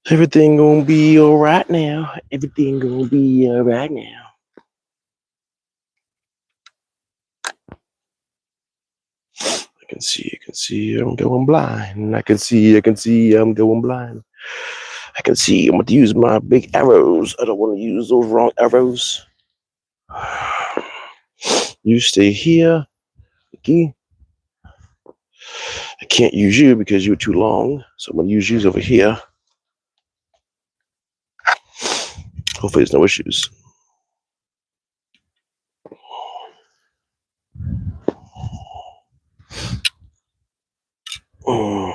Everything gonna be all right now. Everything gonna be all right now. I can see, I'm going blind. I can see, I'm going blind. I can see, I'm gonna use my big arrows. I don't want to use those wrong arrows. You stay here, Mickey. I can't use you because you're too long, so I'm gonna use you over here. Hopefully there's no issues. Oh.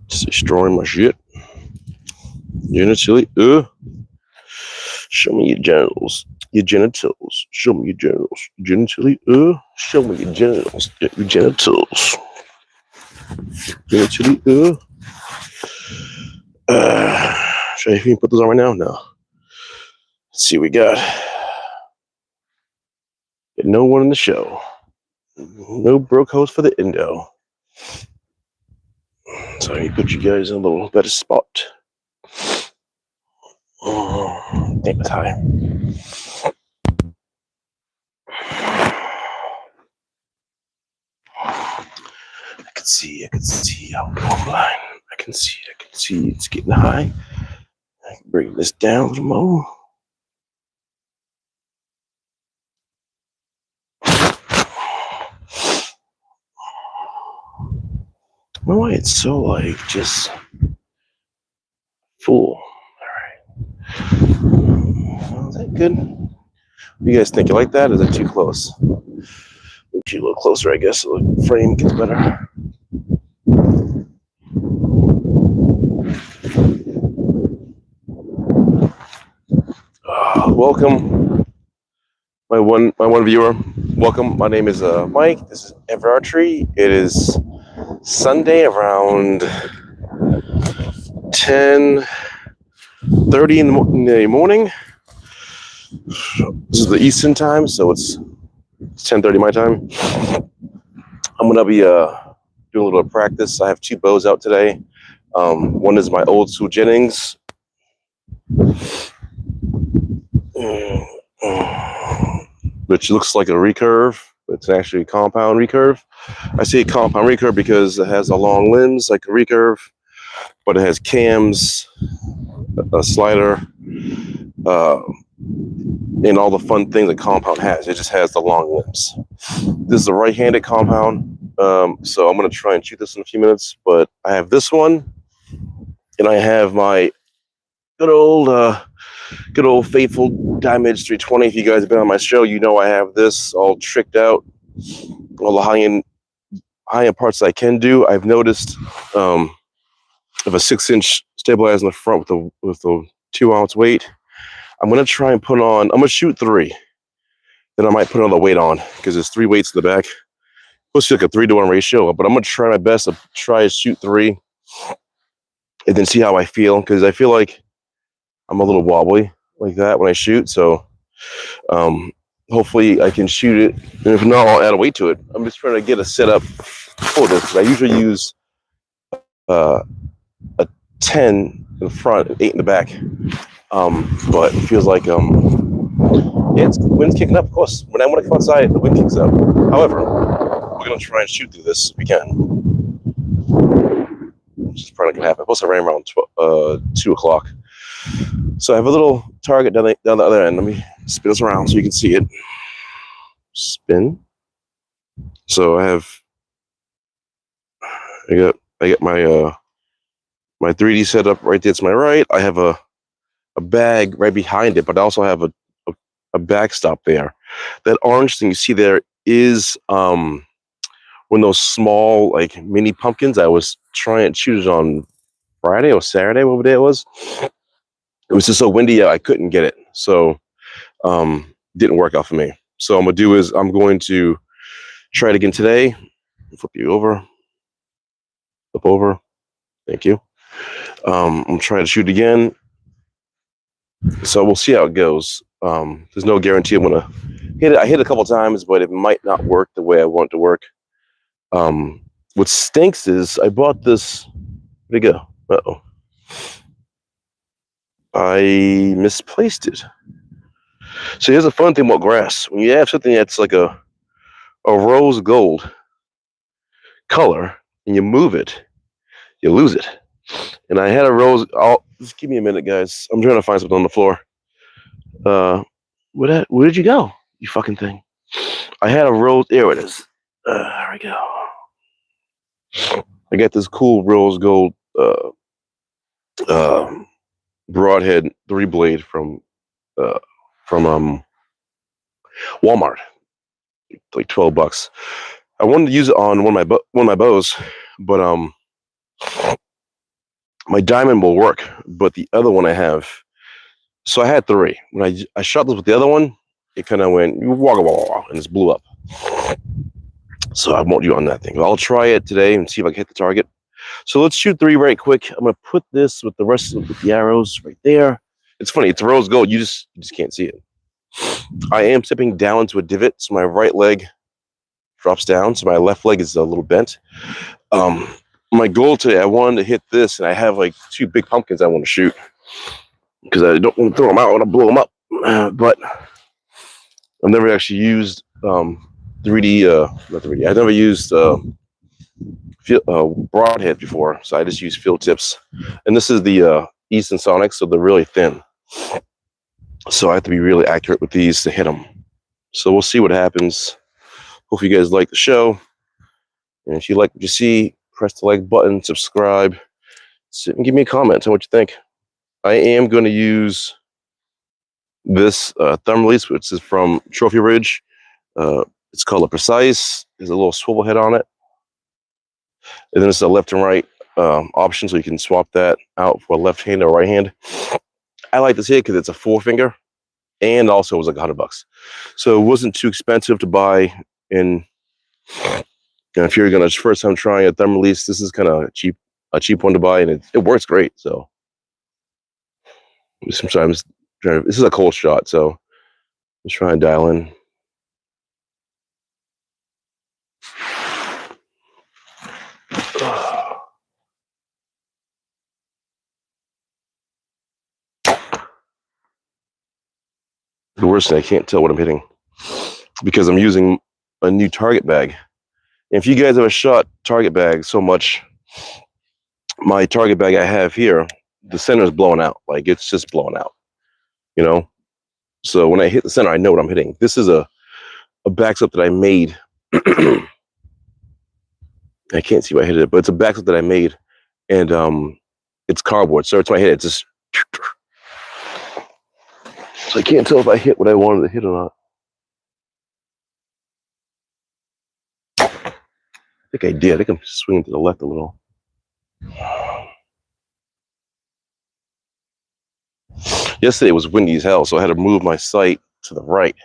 Just destroying my shit. Genitally, show me your genitals. Your genitals. Show me your genitals. Genitally, show me your genitals. Your genitals. Genitally, should I even put those on right now? No. Let's see what we got. No one in the show. No broke host for the Indo. So I put you guys in a little better spot. Oh, damn, it's high. I can see, I'm going blind. I can see, it's getting high. I can bring this down a little more. Why it's so like just full. Alright. Is that good? What do you guys think? You like that? Or is it too close? Move you a little closer, I guess, so the frame gets better. Welcome, my one viewer. Welcome. My name is Mike. This is Everitt Archery. It is Sunday around 10:30 in the morning. This is the Eastern time, so it's 10:30 my time. I'm gonna be doing a little practice. I have two bows out today. One is my old school Jennings. Which looks like a recurve. It's actually a compound recurve. I say compound recurve because it has a long limbs like a recurve, but it has cams, a slider, and all the fun things that compound has. It just has the long limbs. This is a right-handed compound, so I'm going to try and shoot this in a few minutes. But I have this one, and I have my good old faithful Diamond 320. If you guys have been on my show, you know I have this all tricked out, all the high-end parts that I can do. I've noticed of a 6-inch stabilizer in the front with the 2-ounce weight. I'm gonna try and put on. I'm gonna shoot 3. Then I might put another weight on because there's 3 weights in the back. Supposed to be like a 3-to-1 ratio, but I'm gonna try my best to try to shoot 3, and then see how I feel, because I feel like I'm a little wobbly like that when I shoot. So hopefully I can shoot it, and if not, I'll add a weight to it. I'm just trying to get a setup for this, because I usually use a 10 in the front and 8 in the back. But it feels like it's wind's kicking up. Of course, when I want to come outside, the wind kicks up. However, we're gonna try and shoot through this if we can, which is probably gonna happen. It's supposed to rain around 2 o'clock. So I have a little target down the other end. Let me spin this around so you can see it. Spin. So I got my my 3D setup right there to my right. I have a bag right behind it, but I also have a backstop there. That orange thing you see there is one of those small like mini pumpkins. I was trying to shoot it on Friday or Saturday, whatever day it was. It was just so windy, I couldn't get it. So didn't work out for me. So what I'm gonna do is I'm going to try it again today. Flip you over. Flip over. Thank you. I'm trying to shoot again, so we'll see how it goes. There's no guarantee I'm gonna hit it. I hit it a couple times, but it might not work the way I want it to work. What stinks is I bought this. Where'd it go? Uh-oh. I misplaced it. So here's a fun thing about grass. When you have something that's like a rose gold color and you move it, you lose it. And I had a rose. Just give me a minute, guys. I'm trying to find something on the floor. Where did you go? You fucking thing. I had a rose. There it is. There we go. I got this cool rose gold broadhead 3-blade from Walmart, like $12. I wanted to use it on one of my bows, but my diamond will work, but the other one I have. So I had 3. When I shot this with the other one, it kind of went wah, wah, wah, and just blew up. So I won't do on that thing. I'll try it today and see if I can hit the target. So let's shoot 3 right quick. I'm gonna put this with the rest of the arrows right there. It's funny, it's rose gold. You just can't see it. I am tipping down into a divot, so my right leg drops down, so my left leg is a little bent. My goal today, I wanted to hit this, and I have like 2 big pumpkins I want to shoot because I don't want to throw them out. I want to blow them up, but I've never actually used 3D. Not 3D. I've never used broadhead before, so I just use field tips. And this is the Easton Sonics, so they're really thin. So I have to be really accurate with these to hit them. So we'll see what happens. Hope you guys like the show. And if you like what you see, press the like button, subscribe, sit and give me a comment on what you think. I am going to use this thumb release, which is from Trophy Ridge. It's called a Precise. There's a little swivel head on it. And then it's a left and right option, so you can swap that out for a left hand or right hand. I like this here because it's a 4-finger, and also it was like $100. So it wasn't too expensive to buy. And if you're gonna first time trying a thumb release, this is kind of a cheap one to buy, and it works great. So sometimes this is a cold shot, so let's try and dial in. The worst thing, I can't tell what I'm hitting because I'm using a new target bag. And if you guys ever shot target bags so much, my target bag I have here, the center is blowing out. Like it's just blowing out, you know? So when I hit the center, I know what I'm hitting. This is a backstop that I made. I can't see where I hit it, but it's a backstop that I made. And it's cardboard. So it's when I hit it, it's just... So I can't tell if I hit what I wanted to hit or not. I think I did. I think I'm swinging to the left a little. Yesterday was windy as hell, so I had to move my sight to the right.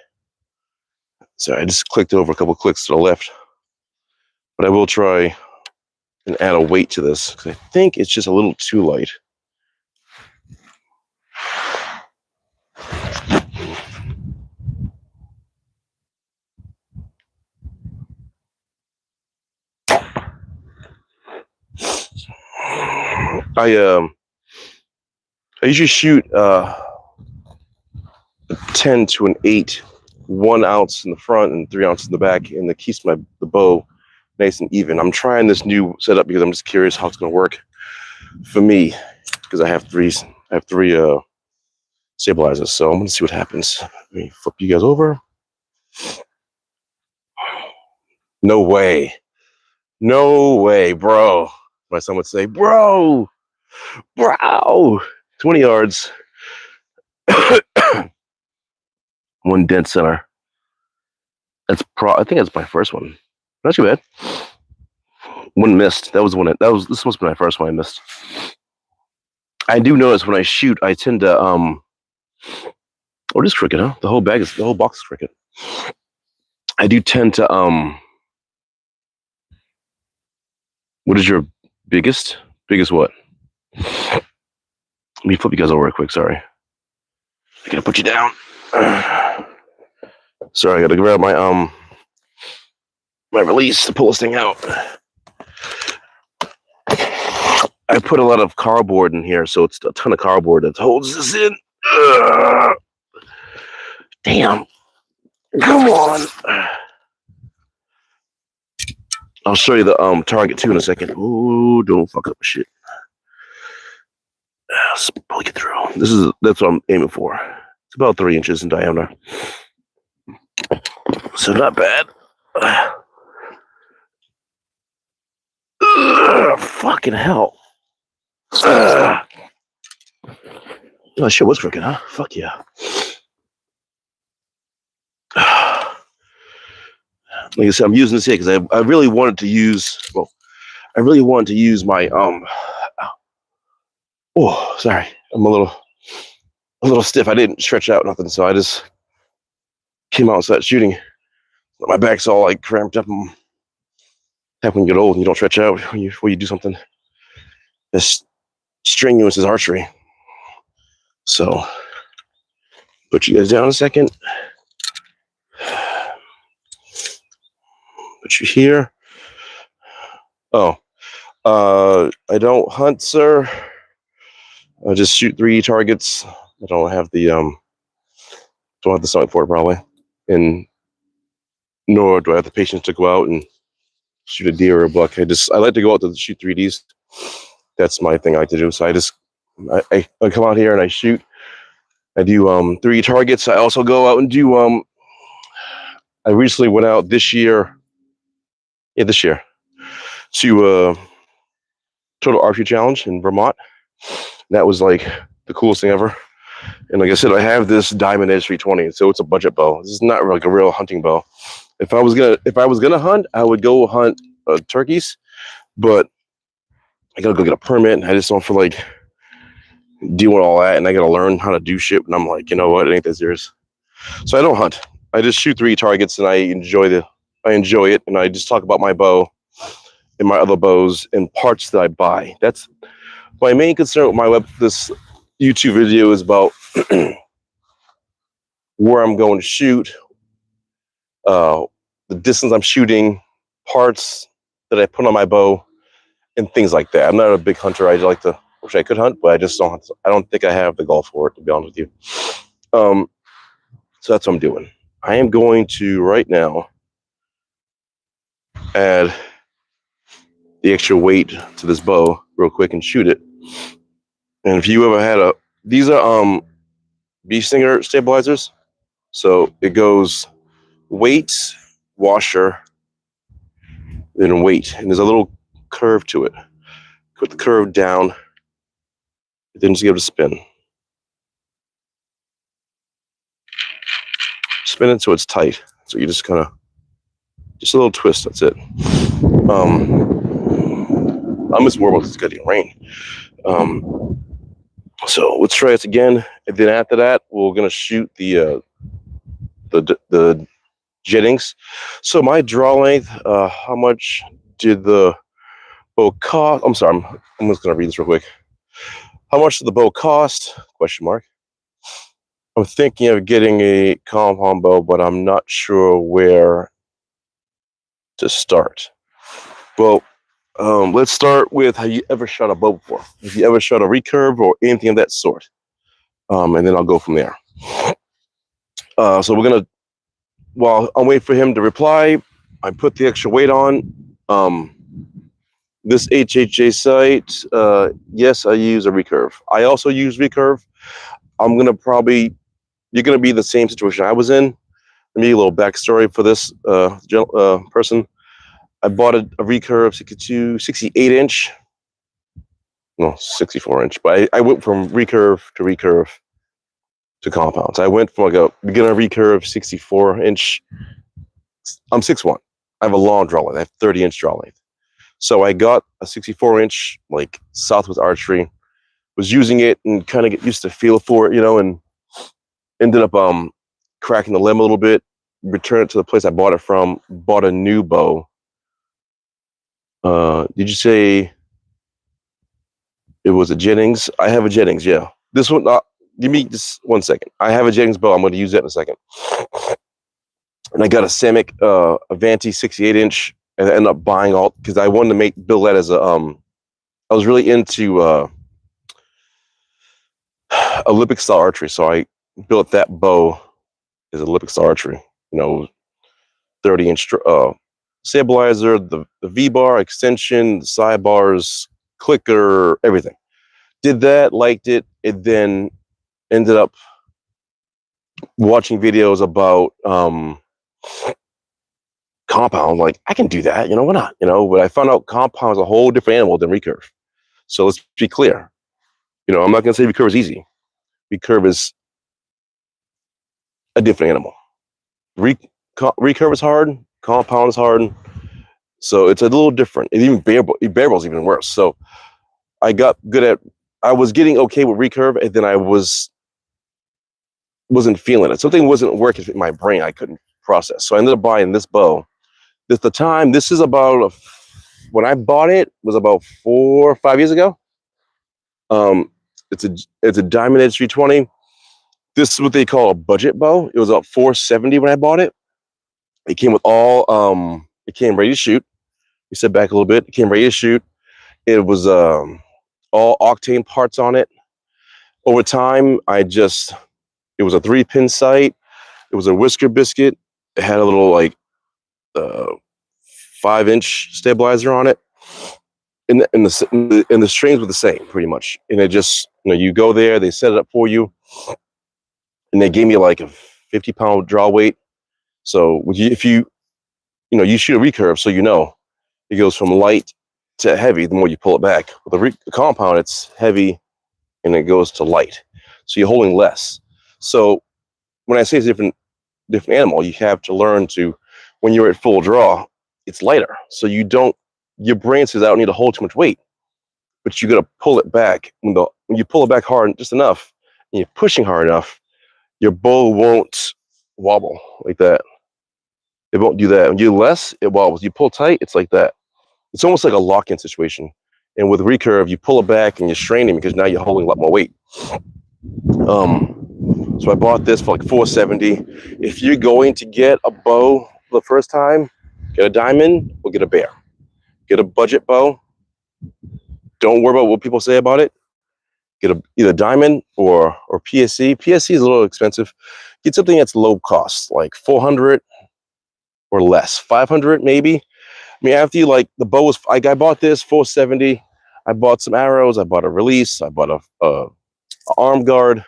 So I just clicked over a couple clicks to the left. But I will try and add a weight to this because I think it's just a little too light. I usually shoot 10 to an 8, 1 ounce in the front and 3 ounces in the back, and that keeps the bow nice and even. I'm trying this new setup because I'm just curious how it's going to work for me because I have three stabilizers. So I'm going to see what happens. Let me flip you guys over. No way. No way, bro. My son would say, bro, 20 yards. 1 dead center. I think that's my first one. Not too bad. 1 missed. This must be my first one I missed. I do notice when I shoot, I tend to oh, this is crooked, huh? The whole box is crooked. I do tend to what is your biggest what? Let me flip you guys over real quick. Sorry. I gotta put you down. Sorry, I gotta grab my my release to pull this thing out. I put a lot of cardboard in here, so it's a ton of cardboard that holds this in. Damn. Come on. I'll show you the target too in a second. Ooh, don't fuck up shit. Let's probably get through. That's what I'm aiming for. It's about 3 inches in diameter. So not bad. Fucking hell. Oh, shit was crooked, huh? Fuck yeah. Like I said, I'm using this here because I really wanted to use, my, oh, sorry. I'm a little stiff. I didn't stretch out nothing, so I just came out and started shooting. My back's all like cramped up. And when you get old and you don't stretch out when you do something as strenuous as archery. So, put you guys down a second. Put you here. Oh, I don't hunt, sir. I just shoot 3 targets. I don't have the stomach for it probably, and nor do I have the patience to go out and shoot a deer or a buck. I like to go out to shoot 3Ds. That's my thing I like to do. So I come out here and I shoot. I do 3 targets. I also go out and do I recently went out this year to Total Archery Challenge in Vermont. That was like the coolest thing ever. And like I said, I have this Diamond Edge 320, so it's a budget bow. This is not like a real hunting bow. If I was gonna hunt, I would go hunt turkeys, but I gotta go get a permit, and I just don't feel like doing all that, and I gotta learn how to do shit. And I'm like, you know what? It ain't that serious. So I don't hunt. I just shoot 3 targets, and I enjoy it, and I just talk about my bow and my other bows and parts that I buy. That's my main concern with this YouTube video is about where I'm going to shoot, the distance I'm shooting, parts that I put on my bow, and things like that. I'm not a big hunter. I wish I could hunt, but I just don't. I don't think I have the gall for it, to be honest with you. So that's what I'm doing. I am going to right now add the extra weight to this bow real quick and shoot it. And if you ever had these are bee stinger stabilizers. So it goes weight, washer, then weight, and there's a little curve to it. Put the curve down, then just give it a spin. Spin it so it's tight. So you just just a little twist. That's it. I'm just worried about this getting rain. So let's try this again, and then after that, we're gonna shoot the Jennings. So my draw length, how much did the bow cost? I'm sorry, I'm just gonna read this real quick. How much did the bow cost? Question mark. I'm thinking of getting a compound bow, but I'm not sure where to start. Well, let's start with, have you ever shot a bow before? Have you ever shot a recurve or anything of that sort? And then I'll go from there. So we're gonna, while I'm waiting for him to reply, I put the extra weight on. This HHJ sight, yes, I use a recurve. I also use recurve. You're gonna be in the same situation I was in. Let me give you a little backstory for this person. I bought a recurve 68 inch. No, 64 inch, but I went from recurve to compounds. I went from like a beginner recurve 64 inch. I'm 6'1". I have a long draw length. I have 30-inch draw length. So I got a 64 inch, like Southwest Archery, was using it and kind of get used to feel for it, and ended up cracking the limb a little bit, returned it to the place I bought it from, bought a new bow. Did you say It was a Jennings. I have a Jennings, yeah. This one, give me just 1 second. I have a Jennings bow. I'm going to use that in a second. And I got a Samick Avanti 68-inch, and I ended up buying all because I wanted to build that as a I was really into Olympic style archery, so I built that bow as Olympic style archery. 30-inch stabilizer, the V-bar extension, the sidebars, clicker, everything. Did that, liked it, and then ended up watching videos about compound. Like, I can do that, why not? But I found out compound is a whole different animal than recurve. So let's be clear. I'm not going to say recurve is easy. Recurve is a different animal. Recurve is hard. Compound is hard. So it's a little different. And even bare ball is even worse. So I got good at. I was getting okay with recurve, and then I wasn't feeling it. Something wasn't working in my brain. I couldn't process. So I ended up buying this bow. This is about when I bought it was about 4 or 5 years ago. It's a Diamond Edge 320. This is what they call a budget bow. It was about $470 when I bought it. It came with it came ready to shoot. We set back a little bit. It came ready to shoot. It was all octane parts on it. Over time, it was a 3-pin sight. It was a whisker biscuit. It had a little 5-inch stabilizer on it. And the strings were the same pretty much. And it just, you go there, they set it up for you. And they gave me like a 50-pound draw weight. So if you shoot a recurve, so it goes from light to heavy the more you pull it back. With the compound, it's heavy and it goes to light. So you're holding less. So when I say it's a different animal, you have to learn to, when you're at full draw, it's lighter. So your brain says, I don't need to hold too much weight. But you got to pull it back. When you pull it back hard just enough, and you're pushing hard enough, your bow won't wobble like that. It won't do that. When you do less, it wobbles. You pull tight, it's like that. It's almost like a lock-in situation. And with recurve, you pull it back and you're straining because now you're holding a lot more weight. So I bought this for like $470. If you're going to get a bow for the first time, get a diamond or get a bear. Get a budget bow. Don't worry about what people say about it. Get either diamond or PSC. PSC is a little expensive. Get something that's low cost, like $400 or less, $500 maybe. I mean, after the bow was, I bought this $470. I bought some arrows. I bought a release. I bought a arm guard.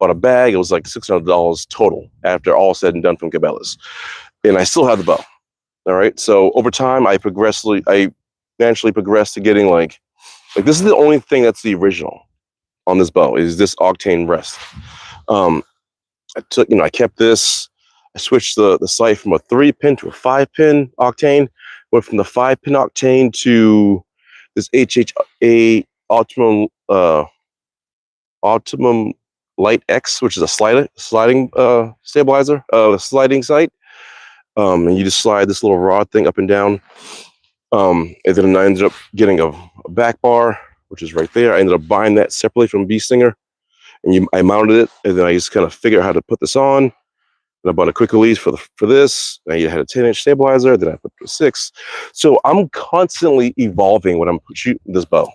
Bought a bag. It was like $600 total after all said and done from Cabela's, and I still have the bow. All right. So over time, I naturally progressed to getting like this is the only thing that's the original on this bow is this octane rest. I kept this. I switched the sight from a 3-pin to a 5-pin octane. Went from the 5-pin octane to this HHA Optimum Light X, which is a sliding stabilizer, sliding sight. And you just slide this little rod thing up and down. And then I ended up getting a back bar, which is right there. I ended up buying that separately from Bee Stinger, and I mounted it, and then I just kind of figured out how to put this on. And I bought a quick release for this. I had a 10-inch stabilizer. Then I put a 6. So I'm constantly evolving when I'm shooting this bow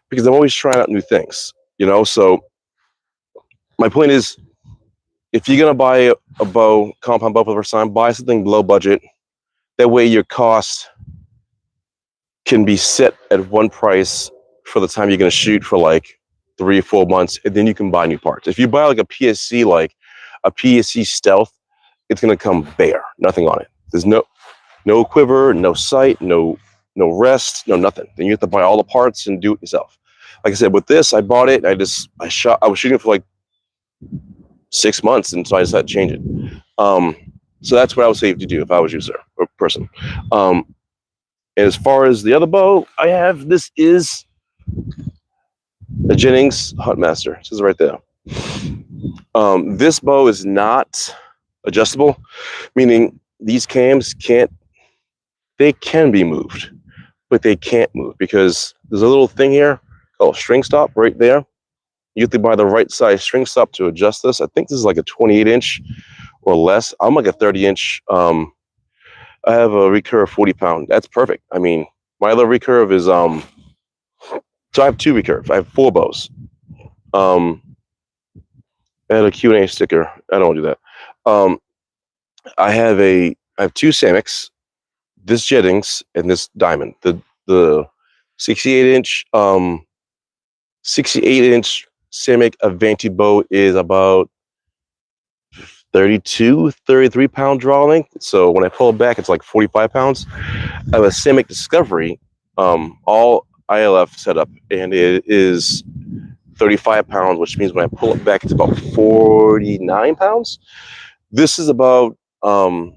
because I'm always trying out new things. So my point is, if you're gonna buy a bow, compound bow for the first time, buy something low budget. That way, your cost can be set at one price for the time you're going to shoot for like 3 or 4 months, and then you can buy new parts. If you buy like a PSC, like a PSC Stealth, it's going to come bare, nothing on it. There's no quiver, no sight, no rest, no nothing. Then you have to buy all the parts and do it yourself. Like I said, with this, I bought it. I was shooting it for like 6 months, and so I decided to change it. So that's what I would say to do if I was you, sir, or person. And as far as the other bow I have, this is a Jennings Huntmaster. It says right there. This bow is not adjustable, meaning these cams can be moved, but they can't move because there's a little thing here string stop right there. You have to buy the right size string stop to adjust this. I think this is like a 28-inch or less. I'm like a 30-inch. I have a recurve 40-pound. That's perfect. I mean, my other recurve is so I have 2 recurves. I have 4 bows. I had a Q&A sticker. I don't do that. I have 2 Samics, this Jennings, and this Diamond. The 68-inch 68-inch Samick Avanti bow is about 32, 33-pound draw length. So when I pull it back, it's like 45 pounds. I have a Samick Discovery, all ILF setup, and it is 35 pounds, which means when I pull it back, it's about 49 pounds. This is about, I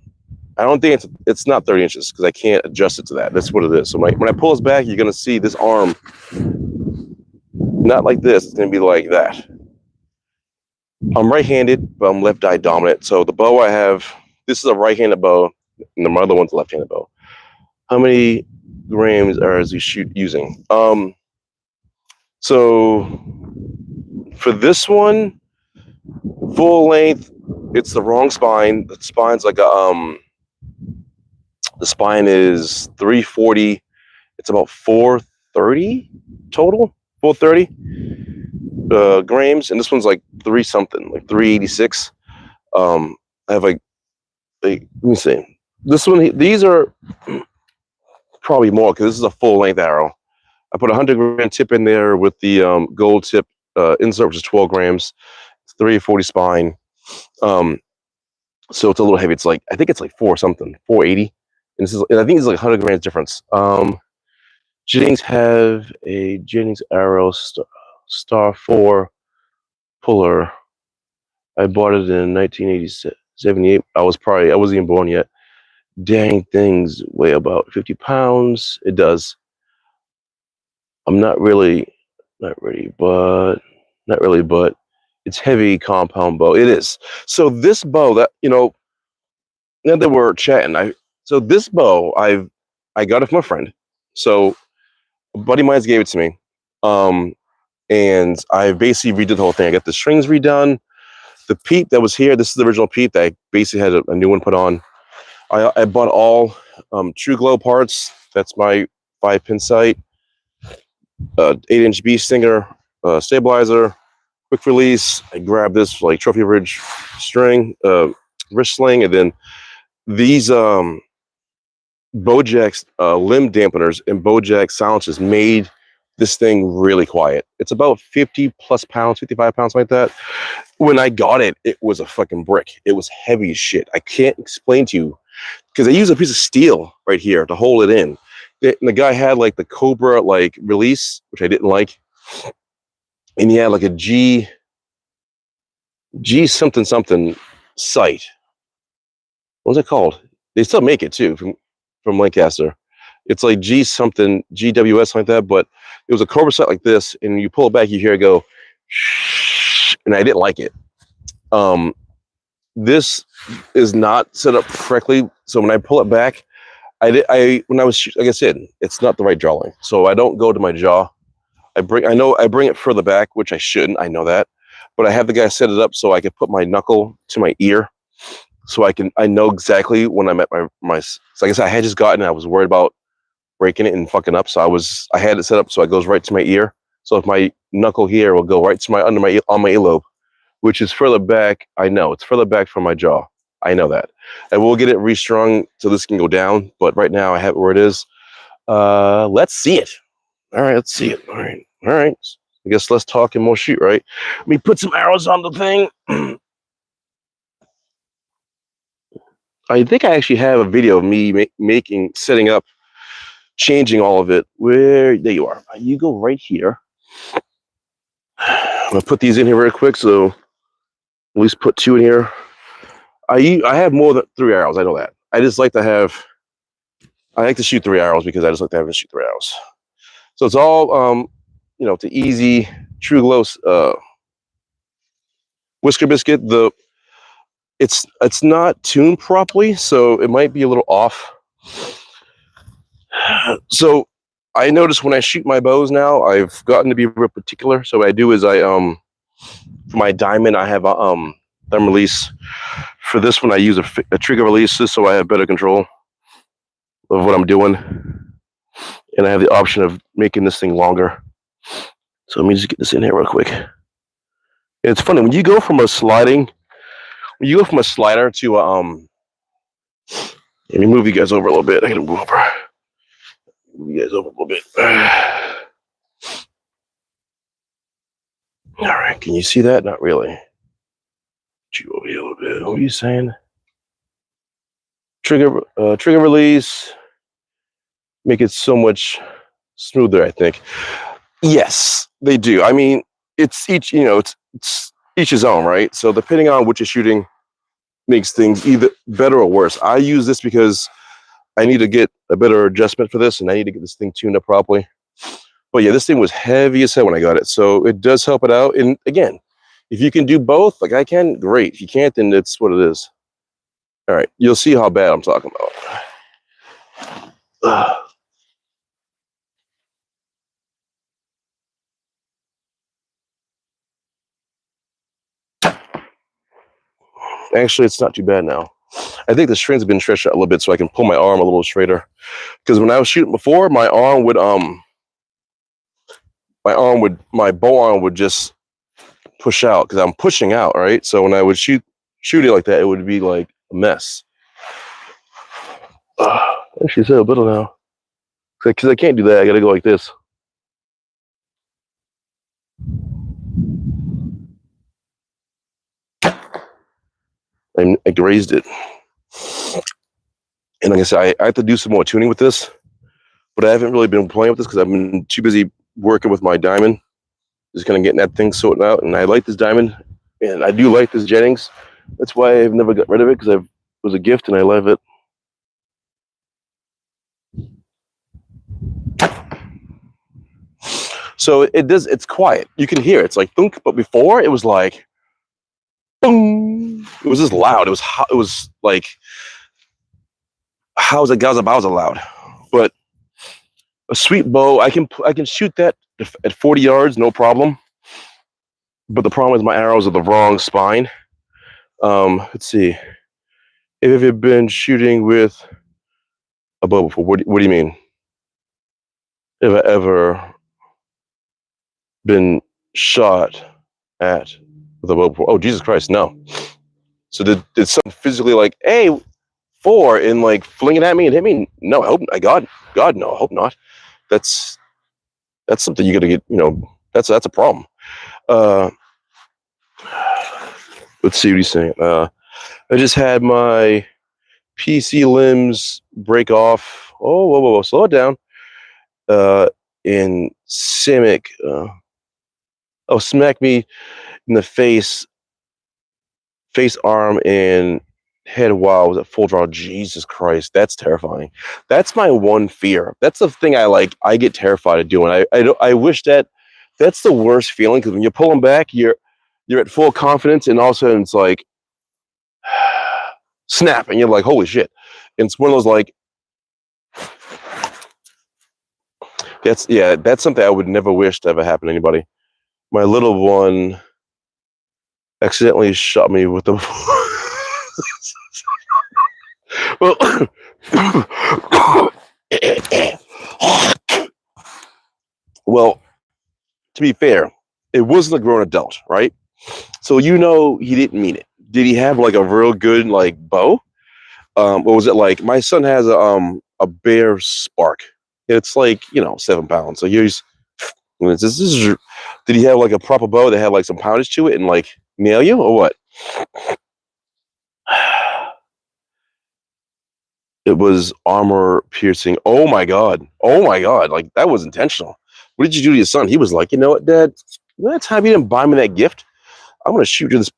don't think it's not 30 inches because I can't adjust it to that. That's what it is. So when I pull this back, you're going to see this arm, not like this. It's going to be like that. I'm right-handed, but I'm left eye dominant. So the bow I have, this is a right-handed bow, and the other one's a left-handed bow. How many grams are you using? So for this one, full length, it's the wrong spine. The spine's like a the spine is 340. It's about 430 total. 430 grams, and this one's like 3 something, like 386. I have like let me see. This one, these are probably more because this is a full length arrow. I put a 100-gram tip in there with the gold tip insert, which is 12 grams. It's 340 spine. So it's a little heavy. It's like, I think it's like 4 something, 480. And I think it's like 100 grams difference. Jennings have a Jennings Arrow Star 4 puller. I bought it in 1978. I wasn't even born yet. Dang, things weigh about 50 pounds. It does. I'm not really, but it's heavy compound bow. It is. So this bow that, now that we're chatting, so this bow, I got it from a friend. So a buddy of mine gave it to me. And I basically redid the whole thing. I got the strings redone. The peep that was here, this is the original peep that I basically had a new one put on. I bought all TRUGLOTV parts. That's my 5-pin sight, 8-inch B stinger, stabilizer, quick release. I grabbed this like trophy ridge string, wrist sling, and then these Bojack's limb dampeners and Bojack silencers made this thing really quiet. It's about 50 plus pounds, 55 pounds, like that. When I got it, it was a fucking brick. It was heavy as shit. I can't explain to you because I used a piece of steel right here to hold it in. And the guy had like the Cobra like release, which I didn't like. And he had like a G something sight. What was it called? They still make it too from Lancaster. It's like G something, GWS like that, but it was a Cobra sight like this, and you pull it back, you hear it go, and I didn't like it. This is not set up correctly, so when I pull it back, when I was, like I said, it's not the right jaw length, so I don't go to my jaw. I bring it further back, which I shouldn't. I know that, but I have the guy set it up so I can put my knuckle to my ear, so I know exactly when I'm at my. So like I said, I had just gotten it. I was worried about breaking it and fucking up, so I had it set up so it goes right to my ear. So if my knuckle here will go right to on my earlobe, which is further back. I know it's further back from my jaw. I know that. I will get it restrung so this can go down, but right now I have it where it is. Let's see it. All right, let's see it. All right. I guess let's talk and more shoot, right? Let me put some arrows on the thing. I think I actually have a video of me setting up, changing all of it. There you are. You go right here. I'm gonna put these in here very quick, so at least put 2 in here. I have more than 3 arrows. I know that. I like to shoot 3 arrows because I just like to have to shoot 3 arrows. So it's all it's an easy TRUGLOTV whisker biscuit. It's not tuned properly, so it might be a little off. So I notice when I shoot my bows now, I've gotten to be real particular. So what I do is for my diamond, I have a thumb release. For this one, I use a trigger release so I have better control of what I'm doing. And I have the option of making this thing longer. So let me just get this in here real quick. And it's funny, when you go from a slider to let me move you guys over a little bit. I gotta move over. Move you guys over a little bit. All right, can you see that? Not really. You over here a little bit. What are you saying? Trigger release. Make it so much smoother, I think. Yes, they do. I mean, it's each, it's each his own, right? So depending on what you're shooting makes things either better or worse. I use this because I need to get a better adjustment for this, and I need to get this thing tuned up properly. But yeah, this thing was heavy as hell when I got it, so it does help it out. And again, if you can do both, like I can, great. If you can't, then it's what it is. All right, you'll see how bad I'm talking about. Actually, it's not too bad now. I think the strings have been stretched out a little bit so I can pull my arm a little straighter. Because when I was shooting before, my bow arm would just push out because I'm pushing out, right? So when I would shoot it like that, it would be like a mess. Actually, it's a little now. Because I can't do that. I got to go like this. I grazed it. And like I said, I have to do some more tuning with this. But I haven't really been playing with this because I've been too busy working with my diamond. Just kind of getting that thing sorted out. And I like this diamond. And I do like this Jennings. That's why I've never got rid of it, because it was a gift and I love it. So it's quiet. You can hear it. It's like thunk, but before it was like boom. It was just loud. It was like how's it loud. But a sweet bow, I can shoot that at 40 yards, no problem. But the problem is my arrows are the wrong spine. Let's see. Have you been shooting with a bow before? What do you mean? Have I ever been shot at with a bow before? Oh, Jesus Christ, no. So did something physically like, hey, 4 and like fling it at me and hit me? No, I hope God, no, I hope not. That's something you got to get. That's a problem. Let's see what he's saying. I just had my PC limbs break off. Oh, whoa, slow it down. In Simic, smack me in the face, arm, and head while I was at full draw. Jesus Christ, that's terrifying. That's my one fear. That's the thing I get terrified of doing. I wish that's the worst feeling, because when you pull them back, you're at full confidence, and all of a sudden it's like snap, and you're like, holy shit. And it's one of those like, that's something I would never wish to ever happen to anybody. My little one accidentally shot me with the well, to be fair, it wasn't a grown adult, right? So he didn't mean it. Did he have like a real good like bow? Or was it like, my son has a Bear Spark? It's like 7 pounds. So did he have like a proper bow that had like some poundage to it and like nail you or what? It was armor piercing. Oh my god! Like that was intentional. What did you do to your son? He was like, you know what, Dad? That time you didn't buy me that gift, I'm gonna shoot you this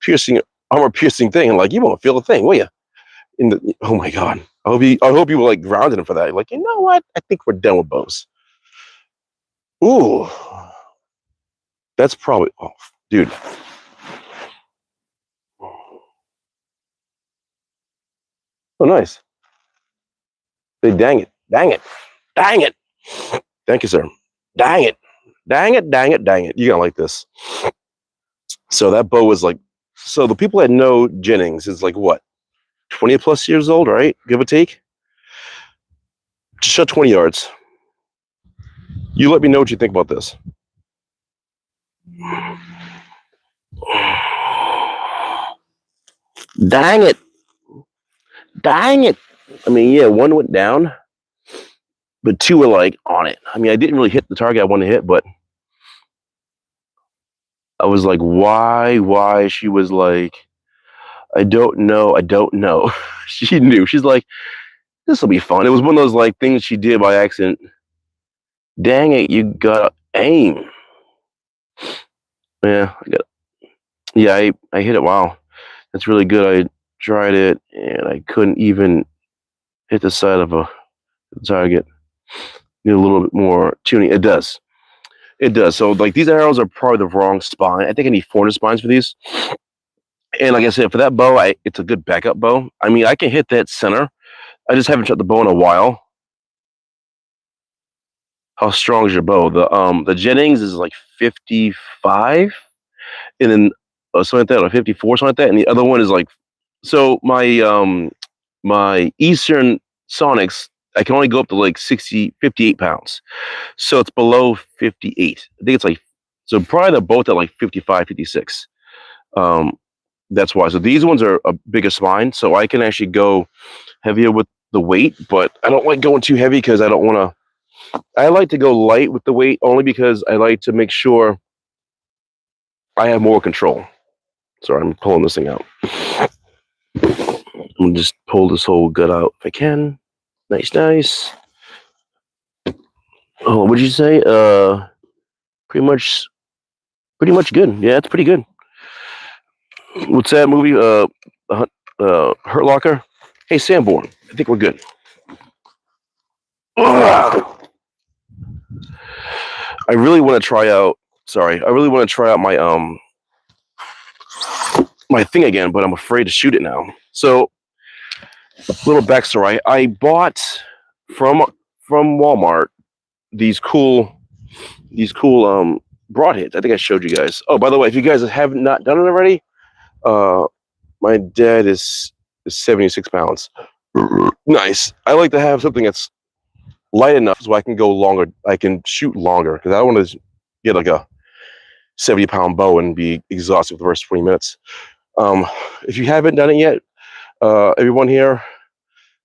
armor piercing thing, and like you won't feel a thing, will you? Oh my god! I hope you were like grounded him for that. Like, you know what? I think we're done with bows. Ooh, that's probably dude. Oh, nice. Hey, dang it! Thank you, sir. Dang it. Dang it, dang it, dang it. You're going to like this. So that bow was like, so the people that know Jennings is like what? 20 plus years old, right? Give or take. Just shot 20 yards. You let me know what you think about this. Dang it. Dang it. I mean, yeah, one went down, but two were like on it. I mean, I didn't really hit the target I wanted to hit, but I was like, why? She was like, I don't know. She knew. She's like, this will be fun. It was one of those like things she did by accident. Dang it, you gotta aim. Yeah, I hit it. Wow, that's really good. I tried it and I couldn't even hit the side of a target. Need a little bit more tuning. It does. So like these arrows are probably the wrong spine. I think I need 400 spines for these. And like I said, for that bow, it's a good backup bow. I mean, I can hit that center. I just haven't shot the bow in a while. How strong is your bow? The Jennings is like 55, and then something like that, or 54, something like that. And the other one is like, so my Eastern Sonics, I can only go up to like 58 pounds. So it's below 58. I think it's like, so probably they're both at like 55, 56. That's why. So these ones are a bigger spine, so I can actually go heavier with the weight, but I don't like going too heavy because I don't want to. I like to go light with the weight only because I like to make sure I have more control. Sorry, I'm pulling this thing out. I'm gonna just pull this whole gut out if I can. Nice. Oh, what did you say? Pretty much good. Yeah, it's pretty good. What's that movie? Hurt Locker. Hey, Sanborn. I think we're good. Ugh. I really want to try out. Sorry, I really want to try out my thing again, but I'm afraid to shoot it now. So, little backstory: I bought from Walmart these cool broadheads. I think I showed you guys. Oh, by the way, if you guys have not done it already, my dad is 76 pounds. Nice. I like to have something that's light enough so I can go longer. I can shoot longer because I don't want to get like a 70-pound bow and be exhausted for the first 20 minutes. If you haven't done it yet, everyone here,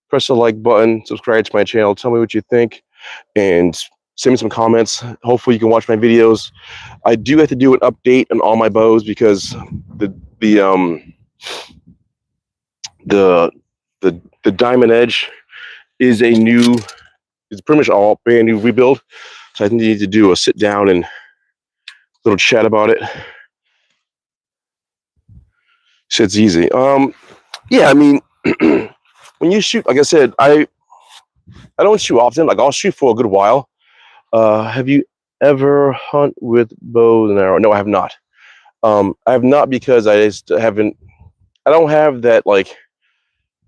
press the like button, subscribe to my channel, tell me what you think, and send me some comments. Hopefully you can watch my videos. I do have to do an update on all my bows because the Diamond Edge is pretty much all brand new rebuild. So I need to do a sit down and little chat about it. Shit's easy. Yeah, I mean, when you shoot, like I said, I don't shoot often. Like I'll shoot for a good while. Have you ever hunt with bow and arrow? No, I have not. I have not because I just haven't. I don't have that like.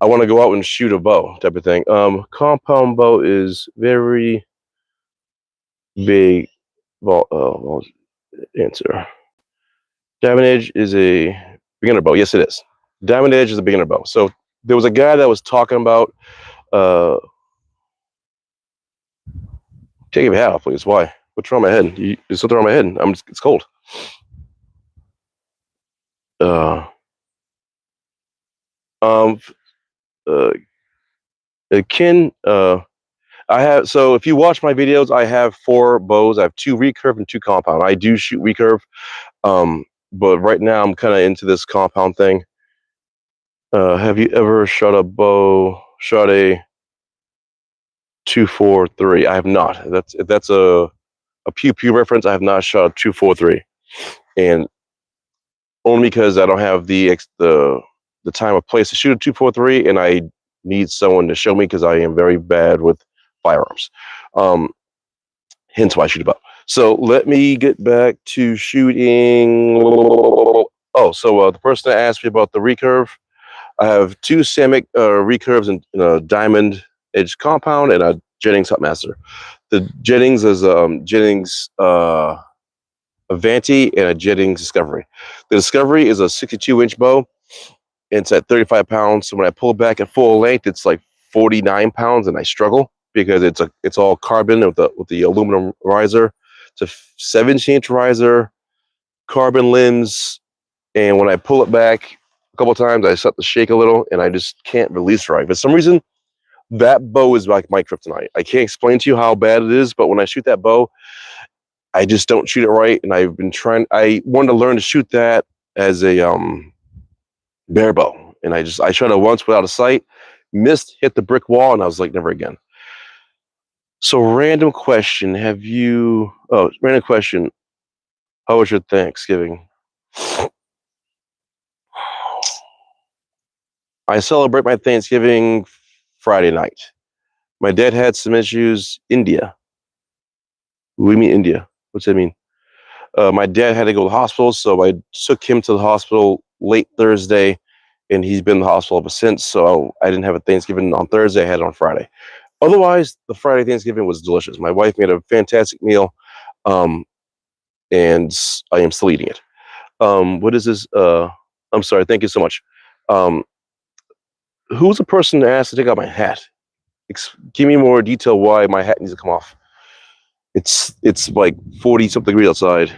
I want to go out and shoot a bow type of thing. Compound bow is very big. Well, answer. Diamond Edge is a beginner bow. Yes, it is. Diamond Edge is a beginner bow. So there was a guy that was talking about. Take your hat off, please. Why? What's wrong with my head? There's something wrong with my head. It's cold. Kin. I have. So if you watch my videos, I have 4 bows. I have 2 recurve and 2 compound. I do shoot recurve. But right now I'm kind of into this compound thing. Have you ever shot a 243? I have not. That's a pew pew reference. I have not shot a 243, and only because I don't have the time or place to shoot a 243, and I need someone to show me because I am very bad with firearms. Hence why I shoot a bow. So let me get back to shooting. Oh, so the person that asked me about the recurve, I have 2 Samick recurves and a Diamond Edge compound and a Jennings Huntmaster. The Jennings is Jennings Avanti and a Jennings Discovery. The Discovery is a 62-inch bow. And it's at 35 pounds. So when I pull it back at full length, it's like 49 pounds, and I struggle because it's all carbon with the aluminum riser. It's a 17-inch riser, carbon limbs, and when I pull it back a couple of times, I start to shake a little, and I just can't release right. For some reason, that bow is like my kryptonite. I can't explain to you how bad it is, but when I shoot that bow, I just don't shoot it right. And I've been trying. I wanted to learn to shoot that as a bare bow, and I tried it once without a sight, missed, hit the brick wall, and I was like, never again. So, random question: random question. How was your Thanksgiving? I celebrate my Thanksgiving Friday night. My dad had some issues. India. What do you mean India? What's that mean? My dad had to go to the hospital, so I took him to the hospital late Thursday, and he's been in the hospital ever since. So I didn't have a Thanksgiving on Thursday. I had it on Friday. Otherwise, the Friday Thanksgiving was delicious. My wife made a fantastic meal, and I am still eating it. What is this? I'm sorry. Thank you so much. Who's the person that asked to take out my hat? Give me more detail why my hat needs to come off. It's like 40 something degrees outside.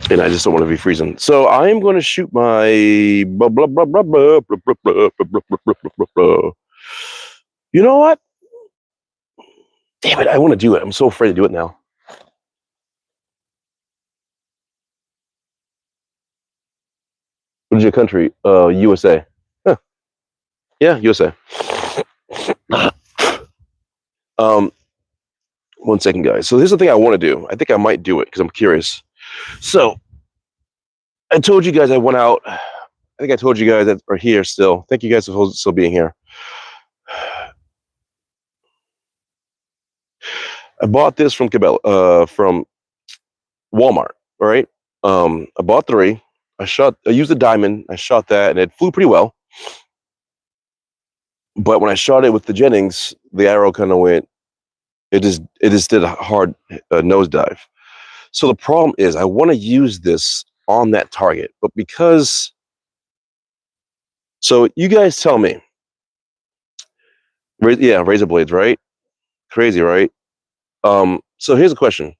And I just don't want to be freezing. So I am going to shoot my blah, blah, blah, blah, blah, blah, blah, blah, blah, blah, blah, blah. You know what? Damn it, I want to do it. I'm so afraid to do it now. What is your country? USA. Huh. Yeah, USA. 1 second, guys. So here's the thing I want to do. I think I might do it because I'm curious. So I told you guys I went out. I think I told you guys that are here still. Thank you guys for still being here. I bought this from from Walmart. All right. I bought 3. I used a diamond. I shot that, and it flew pretty well. But when I shot it with the Jennings, the arrow kind of went. It just did a hard nosedive. So the problem is, I want to use this on that target, but because. So you guys tell me. Yeah, razor blades, right? Crazy, right? So here's a question.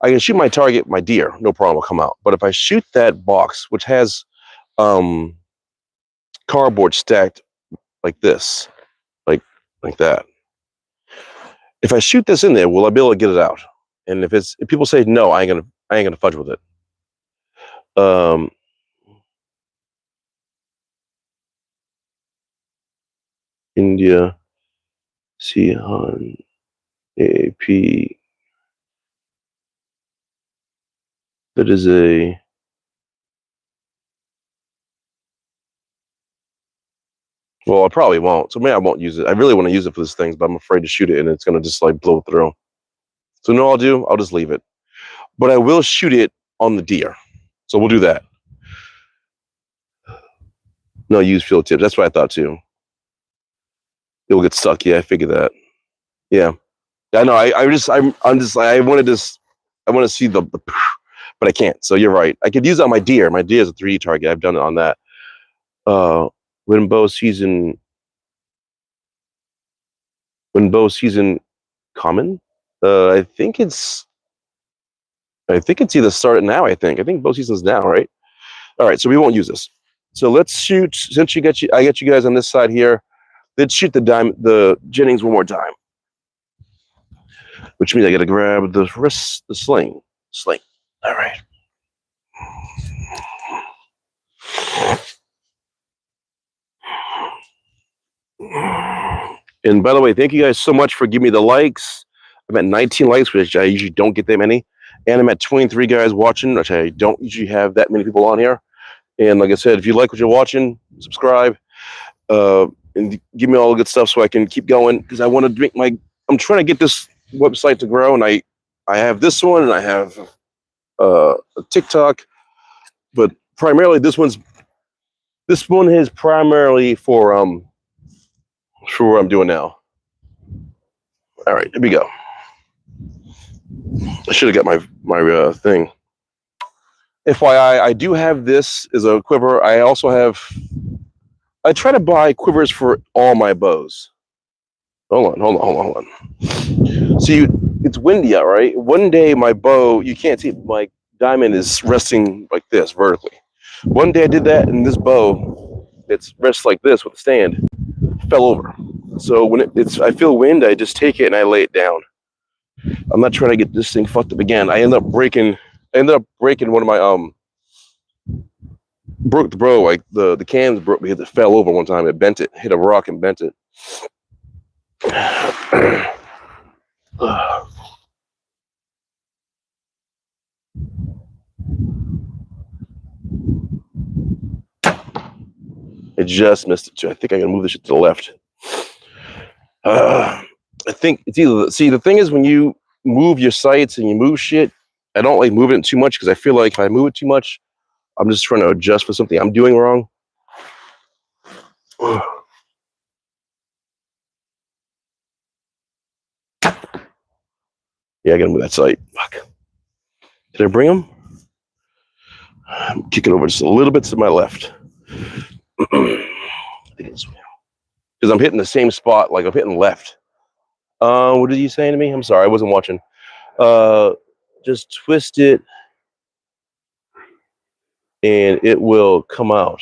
I can shoot my target, my deer, no problem, will come out. But if I shoot that box, which has cardboard stacked like this, like that. If I shoot this in there, will I be able to get it out? And if people say no, I ain't gonna fudge with it. India, Sihan, AP. That is a. Well, I probably won't. So maybe I won't use it. I really want to use it for these things, but I'm afraid to shoot it and it's gonna just like blow through. So no, I'll just leave it. But I will shoot it on the deer. So we'll do that. No, use field tips. That's what I thought too. It'll get stuck. Yeah, I figured that. Yeah. I know. I want to see the, but I can't. So you're right. I could use it on my deer. My deer is a 3D target. I've done it on that. When bow season common, I think it's either started now. I think bow season's now, right? All right, so we won't use this. So let's shoot. Since I got you guys on this side here. Let's shoot the Jennings one more time. Which means I got to grab the sling. All right. And by the way, thank you guys so much for giving me the likes. I'm at 19 likes, which I usually don't get that many. And I'm at 23 guys watching, which I don't usually have that many people on here. And like I said, if you like what you're watching, subscribe. And give me all the good stuff so I can keep going, because I want to I'm trying to get this website to grow, and I have this one, and I have a TikTok, but primarily this one is primarily for for what I'm doing now. All right, here we go. I should have got my thing. FYI, I do have this as a quiver. I also have. I try to buy quivers for all my bows. Hold on. See, it's windy out, right? One day my bow, you can't see, my diamond is resting like this vertically. One day I did that, and this bow, it's rests like this with a stand, fell over. So when I feel wind, I just take it and I lay it down. I'm not trying to get this thing fucked up again. I ended up breaking one of my broke the bow, like the cans broke because it fell over one time. It bent it, hit a rock and bent it. I just missed it too. I think I gotta move this shit to the left. I think it's either, see, the thing is when you move your sights and you move shit, I don't like moving it too much because I feel like if I move it too much, I'm just trying to adjust for something I'm doing wrong. Yeah, I gotta move that sight. Fuck. Did I bring them? I'm kicking over just a little bit to my left. Because I'm hitting the same spot, like I'm hitting left. What are you saying to me? I'm sorry, I wasn't watching. Just twist it and it will come out.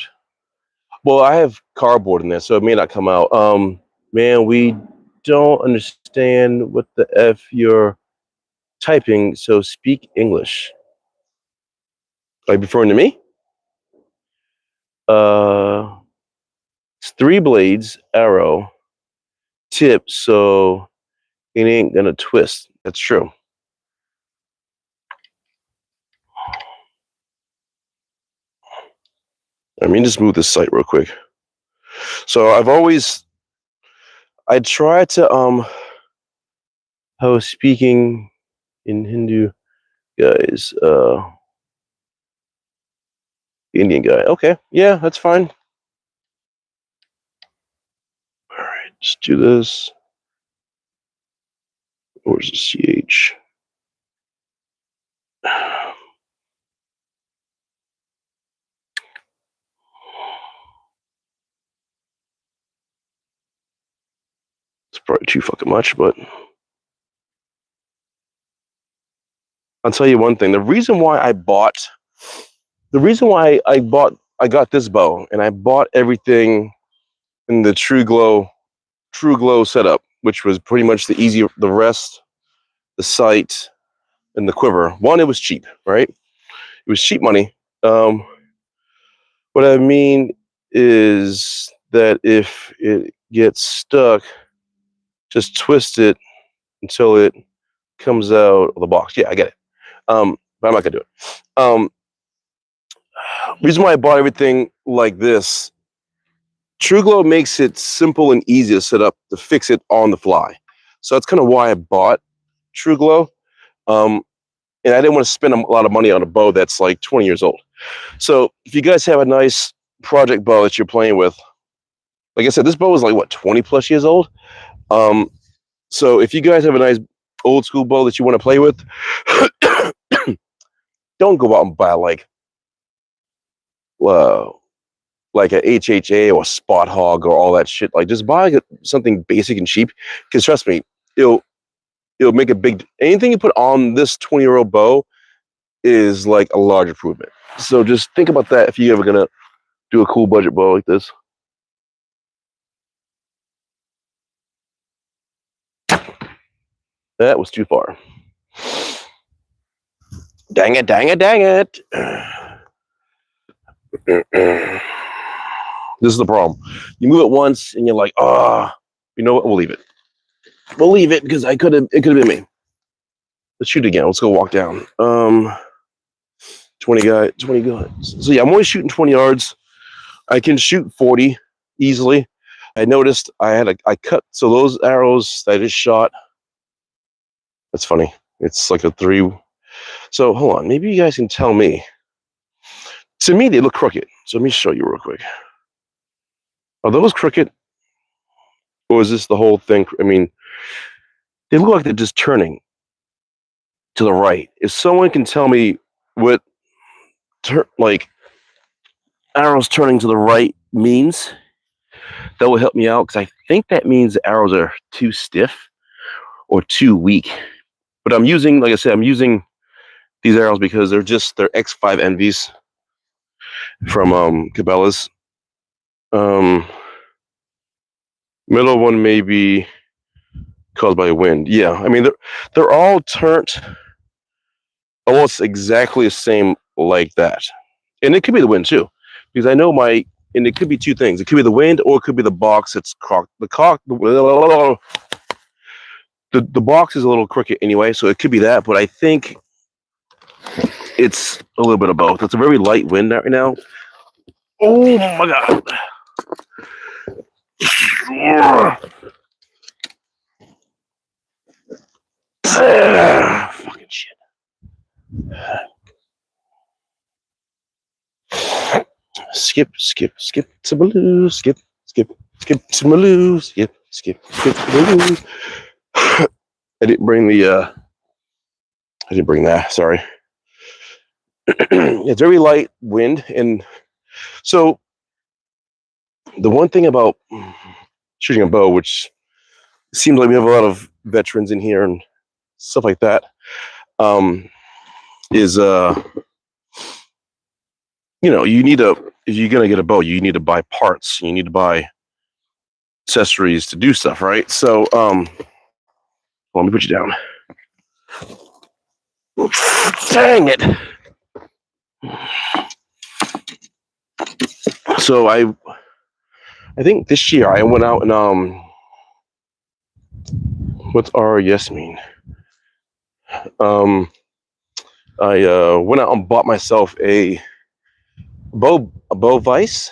Well, I have cardboard in there, so it may not come out. Man, we don't understand what the F you're typing, so speak English. Are you referring to me? It's 3 blades, arrow, tip, so it ain't gonna twist. That's true. Let me just move this site real quick. So I try to how speaking in Hindu guys, Indian guy. Okay, yeah, that's fine. All right, let's do this. Where's the CH? It's probably too fucking much, but I'll tell you one thing. The reason why I got this bow and I bought everything in the TRUGLOTV setup, which was pretty much the rest, the sight, and the quiver. One, it was cheap, right? It was cheap money. What I mean is that if it gets stuck, just twist it until it comes out of the box. Yeah, I get it. But I'm not gonna do it. Reason why I bought everything like this, TRUGLOTV makes it simple and easy to set up to fix it on the fly. So that's kind of why I bought TRUGLOTV. And I didn't want to spend a lot of money on a bow that's like 20 years old. So if you guys have a nice project bow that you're playing with, like I said, this bow is like what, 20 plus years old. So if you guys have a nice old school bow that you want to play with, don't go out and buy like a HHA or a Spot Hog or all that shit. Like just buy something basic and cheap. Because trust me, it'll make a big. Anything you put on this 20-year-old bow is like a large improvement. So just think about that if you're ever gonna do a cool budget bow like this. That was too far. Dang it, dang it, dang it. This is the problem. You move it once and you're like, oh, you know what? We'll leave it. We'll leave it because it could have been me. Let's shoot again. Let's go walk down. 20 guys. So yeah, I'm always shooting 20 yards. I can shoot 40 easily. I noticed I cut, so those arrows that I just shot, that's funny. It's like a 3. So hold on, maybe you guys can tell me. To me, they look crooked. So let me show you real quick. Are those crooked? Or is this the whole thing? I mean, they look like they're just turning to the right. If someone can tell me what like arrows turning to the right means, that will help me out, because I think that means the arrows are too stiff or too weak. But I'm using, like I said, I'm using these arrows because they're X5 Envies from Cabela's. Middle one may be caused by wind. Yeah, I mean they're all turned almost exactly the same like that, and it could be the wind too, because I know and it could be two things. It could be the wind, or it could be the box that's cocked. The box is a little crooked anyway, so it could be that. But I think it's a little bit of both. It's a very light wind right now. Oh my god! Fucking shit. Skip to Maloo, skip to Maloo, skip to Maloo. I didn't bring that, sorry. It's very light wind, and so the one thing about shooting a bow, which seems like we have a lot of veterans in here and stuff like that, is if you're gonna get a bow, you need to buy parts, you need to buy accessories to do stuff, right? So let me put you down. Dang it. So I think this year I went out and what's RES mean? I went out and bought myself a bow vise.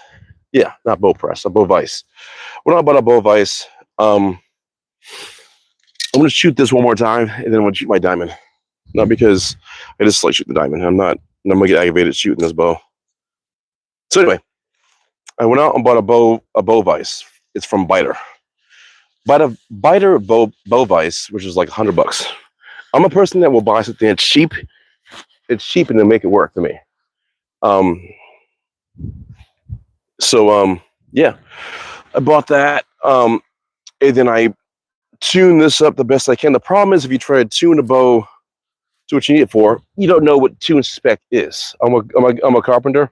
Yeah, not bow press, a bow vise. When I bought a bow vise, I'm gonna shoot this one more time, and then I'm gonna shoot my diamond. Not because I just like shooting the diamond. I'm gonna get aggravated shooting this bow. So anyway, I went out and bought a bow vise. It's from Biter. Bought a Biter bow vise, which is like $100. I'm a person that will buy something that's cheap. It's cheap, and they'll make it work for me. Yeah, I bought that. And then I tune this up the best I can. The problem is if you try to tune a bow to what you need it for, you don't know what tune spec is. I'm a carpenter,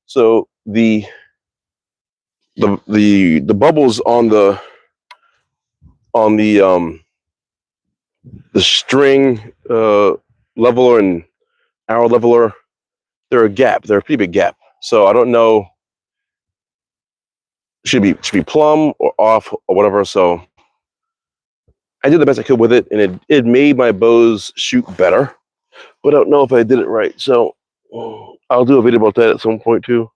so the bubbles on the string leveler and arrow leveler, they're a gap. They're a pretty big gap. So I don't know. Should be plumb or off or whatever. So I did the best I could with it, and it made my bows shoot better. But I don't know if I did it right. So I'll do a video about that at some point too.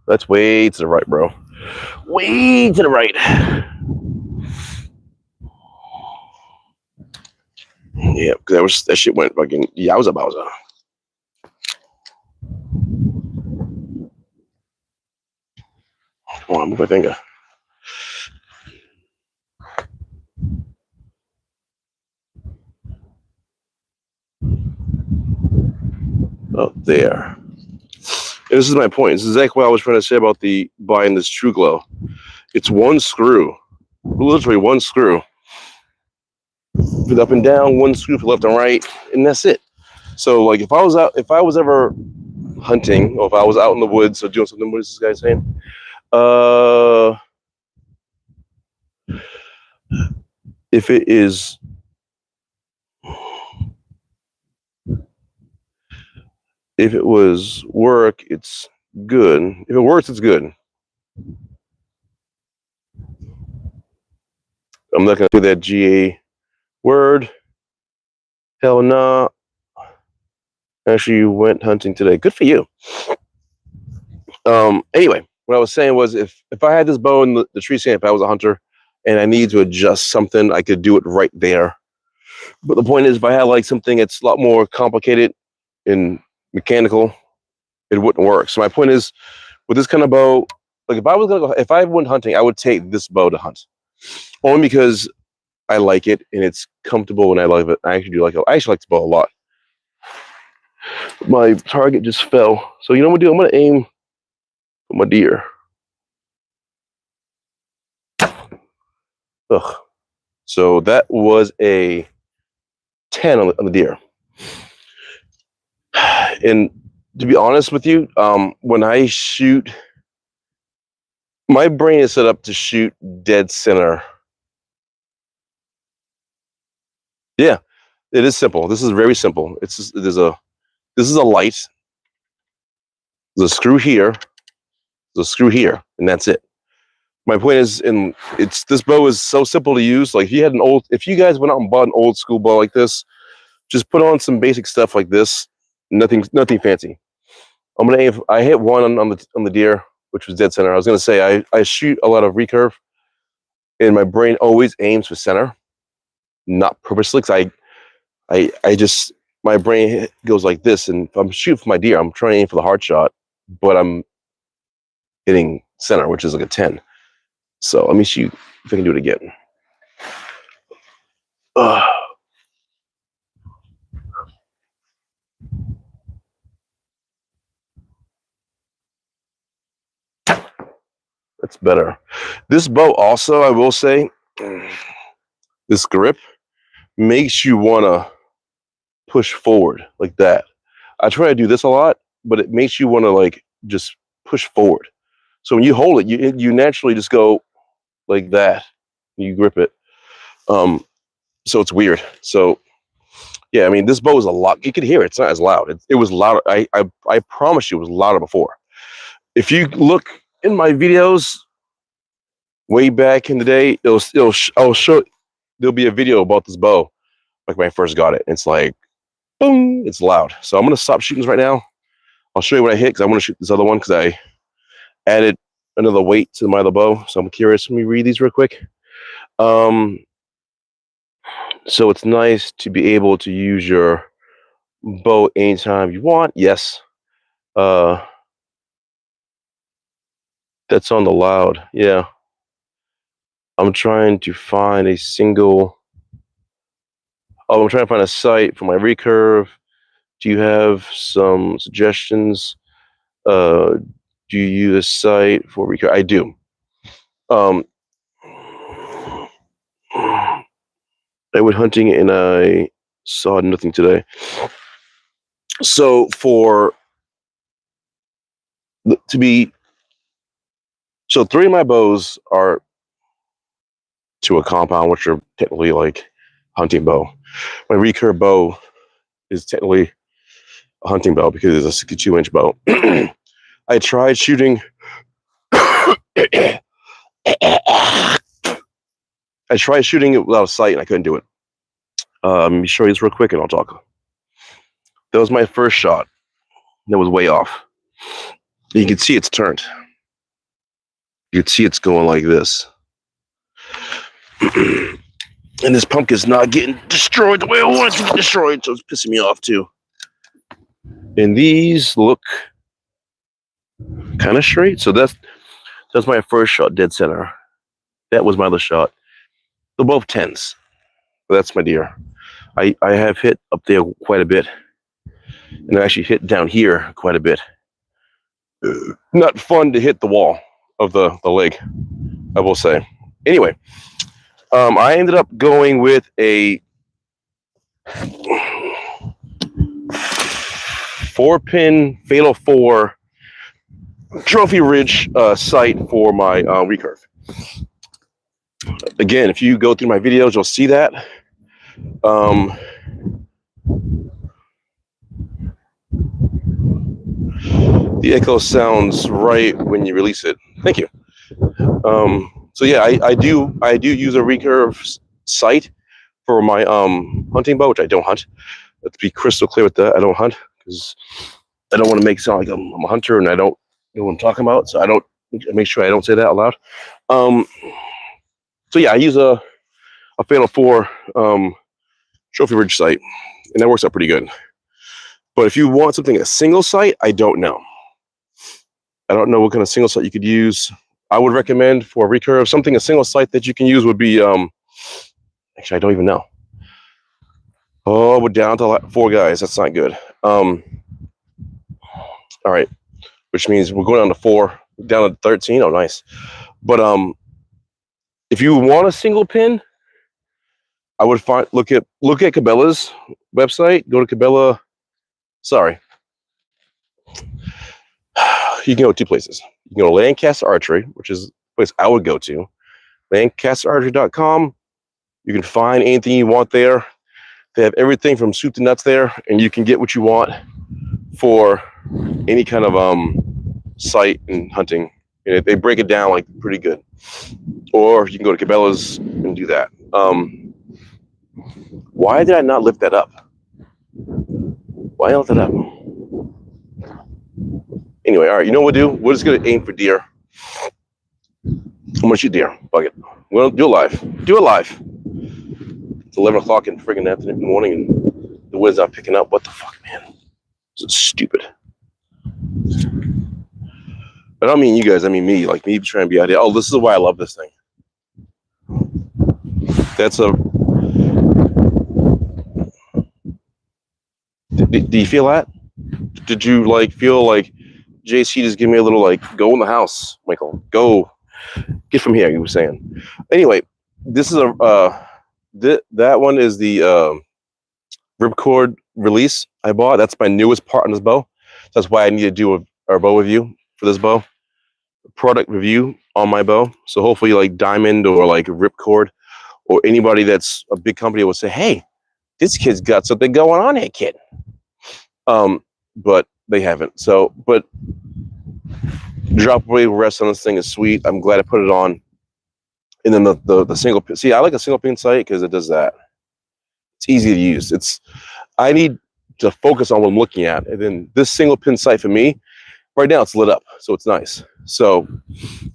That's way to the right, bro. Way to the right. Yeah, because that shit went fucking yowza bowza. Come on, move my finger. Oh, there. And this is my point. This is exactly what I was trying to say about buying this TRUGLO. It's one screw, literally one screw. Put up and down, one screw for left and right, and that's it. So, like, if I was ever hunting, or if I was out in the woods or doing something, what is this guy saying? If it is, if it was work, it's good. If it works, it's good. I'm not gonna do that GA word. Hell no. Actually, you went hunting today. Good for you. Anyway, what I was saying was if I had this bow in the tree stand, if I was a hunter and I need to adjust something, I could do it right there. But the point is, if I had like something that's a lot more complicated and mechanical, it wouldn't work. So my point is, with this kind of bow, like if I was gonna go, if I went hunting, I would take this bow to hunt, only because I like it and it's comfortable and I love it. I actually do like it. I actually like this bow a lot. My target just fell, so you know what I'm gonna do? I'm gonna aim for my deer. Ugh. So that was a 10 on the deer. And to be honest with you, when I shoot, my brain is set up to shoot dead center. Yeah, it is simple. This is very simple. It's just, this is a light. There's a screw here. There's a screw here, and that's it. My point is, this bow is so simple to use. Like if you guys went out and bought an old school bow like this, just put on some basic stuff like this. Nothing fancy. I'm gonna aim. I hit one on the deer, which was dead center. I was gonna say I shoot a lot of recurve, and my brain always aims for center, not purposely. Cause I just my brain goes like this, and if I'm shooting for my deer, I'm trying to aim for the hard shot, but I'm hitting center, which is like a 10. So let me see if I can do it again. That's better. This bow also, I will say, this grip makes you want to push forward like that. I try to do this a lot, but it makes you want to like just push forward. So when you hold it, you naturally just go like that. You grip it. So it's weird. So yeah, I mean, this bow is a lot. You can hear it. It's not as loud. It was louder. I promise you, it was louder before. If you look in my videos way back in the day, I'll show. There'll be a video about this bow, like when I first got it. It's like, boom, it's loud. So I'm gonna stop shooting this right now. I'll show you what I hit because I want to shoot this other one because I added another weight to my other bow. So I'm curious. Let me read these real quick. So it's nice to be able to use your bow anytime you want. Yes. That's on the loud. Yeah. I'm trying to find a single. Oh, I'm trying to find a site for my recurve. Do you have some suggestions? Do you use a site for recurve? I do. I went hunting and I saw nothing today. So three of my bows are to a compound, which are technically like hunting bow. My recurve bow is technically a hunting bow because it's a 62-inch bow. I tried shooting. I tried shooting it without a sight and I couldn't do it. Let me show you this real quick and I'll talk. That was my first shot. That was way off. You can see it's turned. You can see it's going like this. And this pumpkin's not getting destroyed the way I want it to get destroyed, so it's pissing me off too. And these look kind of straight. So that's my first shot, dead center. That was my other shot. They're both 10s. That's my deer. I have hit up there quite a bit. And I actually hit down here quite a bit. Not fun to hit the wall of the leg, I will say. Anyway, I ended up going with a 4-pin Fatal 4 Trophy Ridge sight for my recurve. Again, if you go through my videos, you'll see that. The echo sounds right when you release it. Thank you. So yeah, I do use a recurve sight for my hunting bow, which I don't hunt. Let's be crystal clear with that. I don't hunt because I don't want to make it sound like I'm a hunter and I don't know what I'm talking about. So I make sure I don't say that out loud. So yeah, I use a Fatal 4 Trophy Ridge sight, and that works out pretty good. But if you want something a single sight, I don't know. I don't know what kind of single sight you could use. I would recommend for recurve something, a single sight that you can use would be, actually, I don't even know. Oh, we're down to 4 guys. That's not good. All right, which means we're going down to 4, down to 13. Oh, nice. But if you want a single pin, I would look at Cabela's website. Go to Cabela. Sorry, you can go 2 places. You can go to Lancaster Archery, which is the place I would go to. LancasterArchery.com. You can find anything you want there. They have everything from soup to nuts there, and you can get what you want for any kind of sight and hunting. And they break it down like pretty good. Or you can go to Cabela's and do that. Why did I not lift that up? Why not lift that up? Anyway, all right, you know what we'll do? We're just going to aim for deer. I'm going to shoot deer. Fuck it. We'll do it live. Do it live. It's 11 o'clock in friggin' afternoon in the morning, and the wind's not picking up. What the fuck, man? This is stupid. But I don't mean you guys. I mean me. Like me trying to be out here. Oh, this is why I love this thing. That's a... Do you feel that? Did you like feel like JC just give me a little like go in the house, Michael? Go get from here. You were saying. Anyway, this is a that one is the ripcord release I bought. That's my newest part on this bow. That's why I need to do a bow review for this bow, product review on my bow. So hopefully, like Diamond or like Ripcord or anybody that's a big company will say, "Hey, this kid's got something going on here, kid." But they haven't. So, but drop away rest on this thing is sweet. I'm glad I put it on. And then the single pin. See, I like a single pin sight because it does that. It's easy to use. I need to focus on what I'm looking at. And then this single pin sight for me, right now it's lit up. So it's nice. So,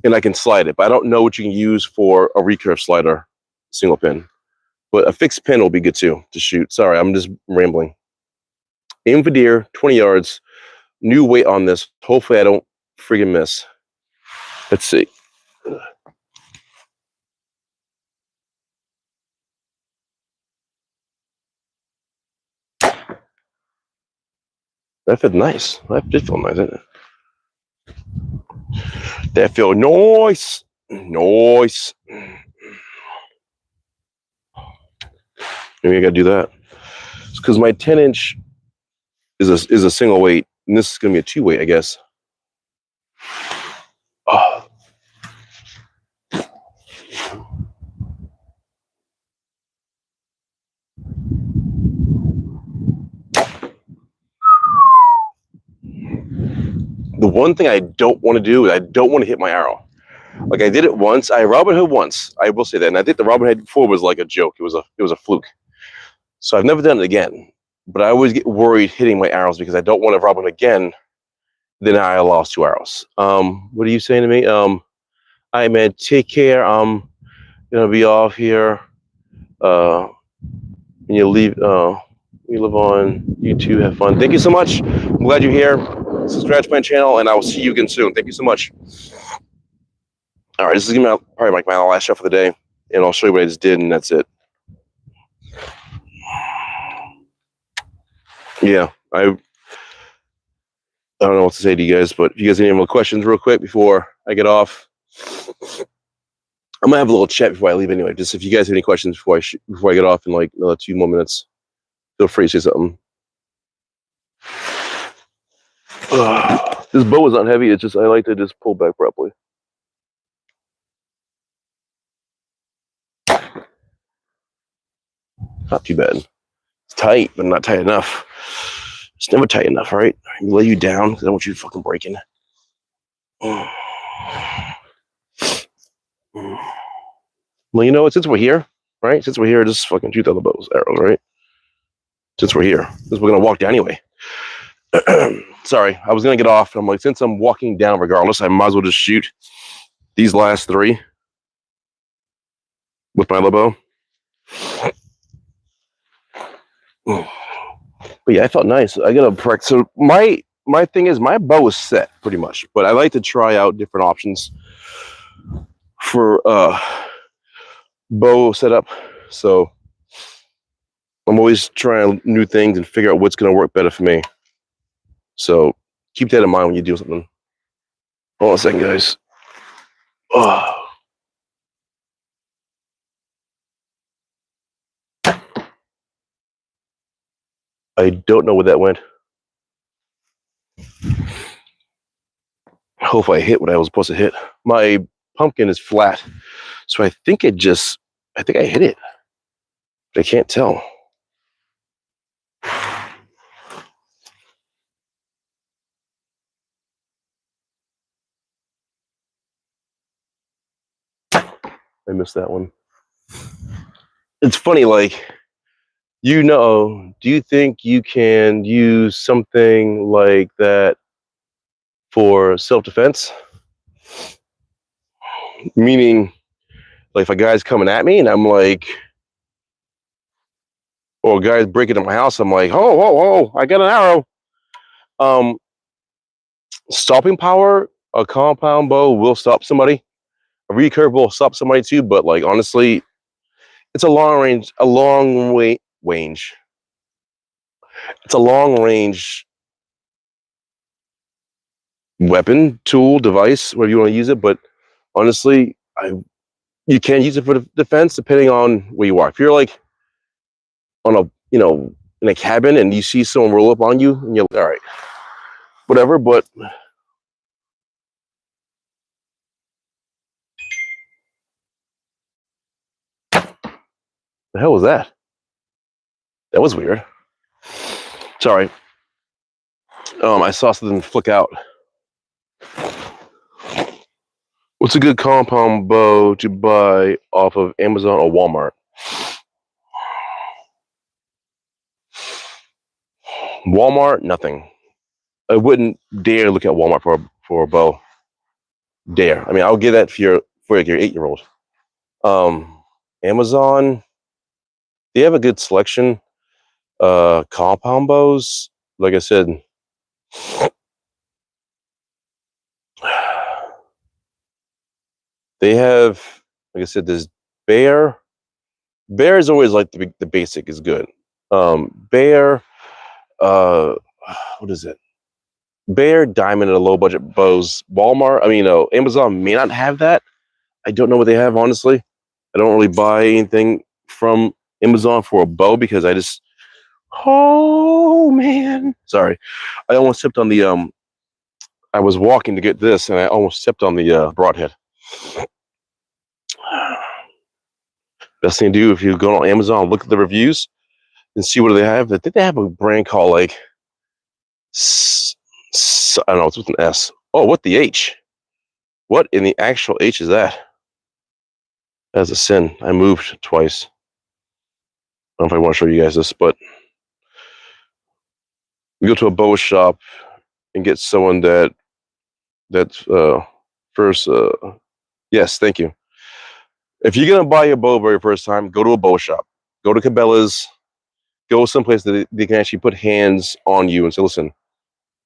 and I can slide it. But I don't know what you can use for a recurve slider single pin. But a fixed pin will be good too to shoot. Sorry, I'm just rambling. Aim for deer, 20 yards. New weight on this. Hopefully I don't friggin' miss. Let's see. That felt nice. That did feel nice, didn't it? That felt nice. Nice. Maybe I gotta do that. It's because my 10-inch is a single weight, and this is gonna be a 2-weight, I guess. Oh. The one thing I don't want to do is I don't want to hit my arrow. Like I did it once. I Robin Hood once. I will say that. And I think the Robin Hood before was like a joke. It was a fluke. So I've never done it again. But I always get worried hitting my arrows because I don't want to Robin Hood again. Then I lost 2 arrows. What are you saying to me? All right, man. Take care. I'm gonna be off here. And you leave. You live on YouTube. Have fun. Thank you so much. I'm glad you're here. Subscribe to my channel, and I will see you again soon. Thank you so much. All right, this is gonna be probably my last shot for the day, and I'll show you what I just did, and that's it. Yeah, I don't know what to say to you guys, but if you guys have any more questions real quick before I get off, I'm gonna have a little chat before I leave anyway. Just if you guys have any questions before I get off in like another 2 more minutes, feel free to say something. This bow is not heavy. It's just I like to just pull back properly. Not too bad. It's tight, but not tight enough. It's never tight enough, right? I lay you down because I don't want you fucking breaking. Well, you know what? Since we're here, right? Since we're here, just fucking shoot the other bows, arrows, right? Since we're here, because we're gonna walk down anyway. Sorry, I was gonna get off. I'm like, since I'm walking down regardless, I might as well just shoot these last 3 with my other bow. But yeah, I felt nice. I got a practice. So my my thing is my bow is set pretty much, but I like to try out different options for bow setup. So I'm always trying new things and figure out what's going to work better for me. So keep that in mind when you do something. Hold on a second, guys. Oh. I don't know where that went. I hope I hit what I was supposed to hit. My pumpkin is flat, so I think I hit it, but I can't tell. I missed that one. It's funny, like, do you think you can use something like that for self-defense? Meaning, like, if a guy's coming at me and I'm like, or a guy's breaking into my house, I'm like, oh, I got an arrow. Stopping power, a compound bow will stop somebody. A recurve will stop somebody too, but like honestly, it's a long range. It's a long range weapon, tool, device, whatever you want to use it. But honestly, you can use it for defense depending on where you are. If you're like on a in a cabin and you see someone roll up on you and you're like, all right, whatever. But the hell was that? That was weird. Sorry. I saw something flick out. What's a good compound bow to buy off of Amazon or Walmart? Walmart, nothing. I wouldn't dare look at Walmart for a bow. Dare. I mean, I'll give that for like your 8-year-old. Amazon, they have a good selection. Compound bows, like I said, they have, like I said, there's Bear. Bear is always like the basic is good. Bear, what is it? Bear, Diamond, and a low budget bows. Amazon may not have that. I don't know what they have, honestly. I don't really buy anything from Amazon for a bow because oh man. Sorry. I almost stepped on the I was walking to get this and I almost stepped on the broadhead. Best thing to do if you go on Amazon, look at the reviews and see what they have. I think they have a brand called like I don't know, it's with an S. Oh, what the H? What in the actual H is that? That's a sin. I moved twice. I don't know if I want to show you guys this, but you go to a bow shop and get someone that's first. Yes, thank you. If you're gonna buy a bow very first time, go to a bow shop. Go to Cabela's. Go someplace that they can actually put hands on you and say, "Listen,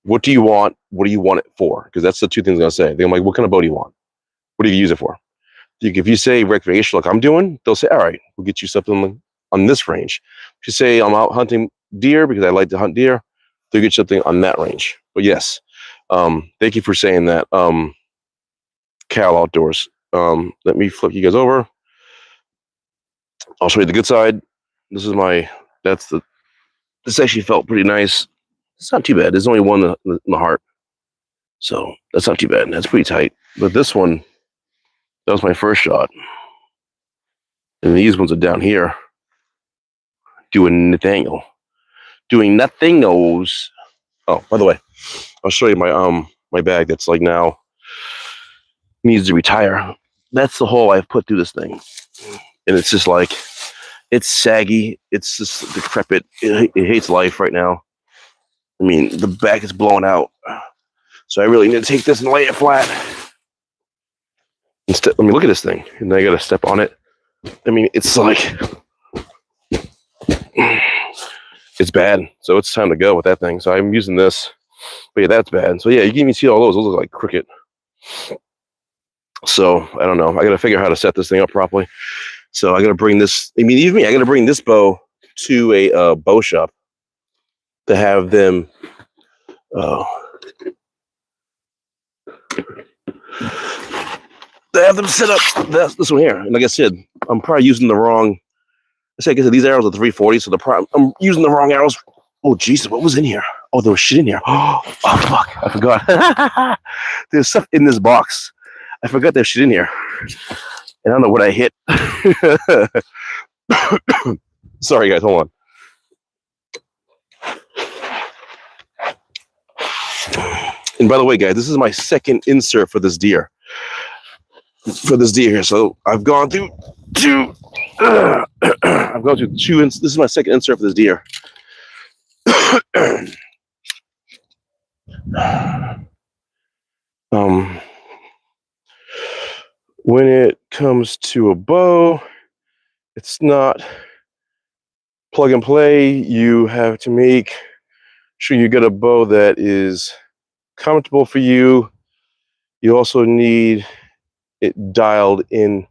what do you want? What do you want it for?" Because that's the two things I'm gonna say. They're like, "What kind of bow do you want? What do you use it for?" If you say recreational, like I'm doing, they'll say, "All right, we'll get you something on this range." If you say I'm out hunting deer because I like to hunt deer, they'll get something on that range. But yes, thank you for saying that. Cal Outdoors. Let me flip you guys over. I'll show you the good side. This is this actually felt pretty nice. It's not too bad. There's only one in the heart. So that's not too bad. That's pretty tight. But this one, that was my first shot. And these ones are down here doing Nathaniel. Doing nothingos. Oh, by the way, I'll show you my bag that's like now needs to retire. That's the hole I've put through this thing. And it's just like, it's saggy. It's just decrepit. It hates life right now. I mean, the back is blowing out. So I really need to take this and lay it flat. Instead, look at this thing. And then I got to step on it. I mean, it's like, it's bad. So it's time to go with that thing. So I'm using this. But yeah, that's bad. So yeah, you can even see all those. Those look like cricket. So I don't know. I got to figure out how to set this thing up properly. So I got to bring this. I mean, even me, I got to bring this bow to a bow shop to have them. To have them set up this one here. And like I said, I'm probably using the wrong. I guess these arrows are 340, so I'm using the wrong arrows. Oh Jesus, what was in here? Oh, there was shit in here. Oh fuck, I forgot. There's stuff in this box. I forgot there's shit in here. And I don't know what I hit. Sorry guys, hold on. And by the way, guys, this is my second insert for this deer. Here. So I've gone through two. I've gone through two. This is my second insert for this deer. When it comes to a bow, it's not plug and play. You have to make sure you get a bow that is comfortable for you. You also need it dialed in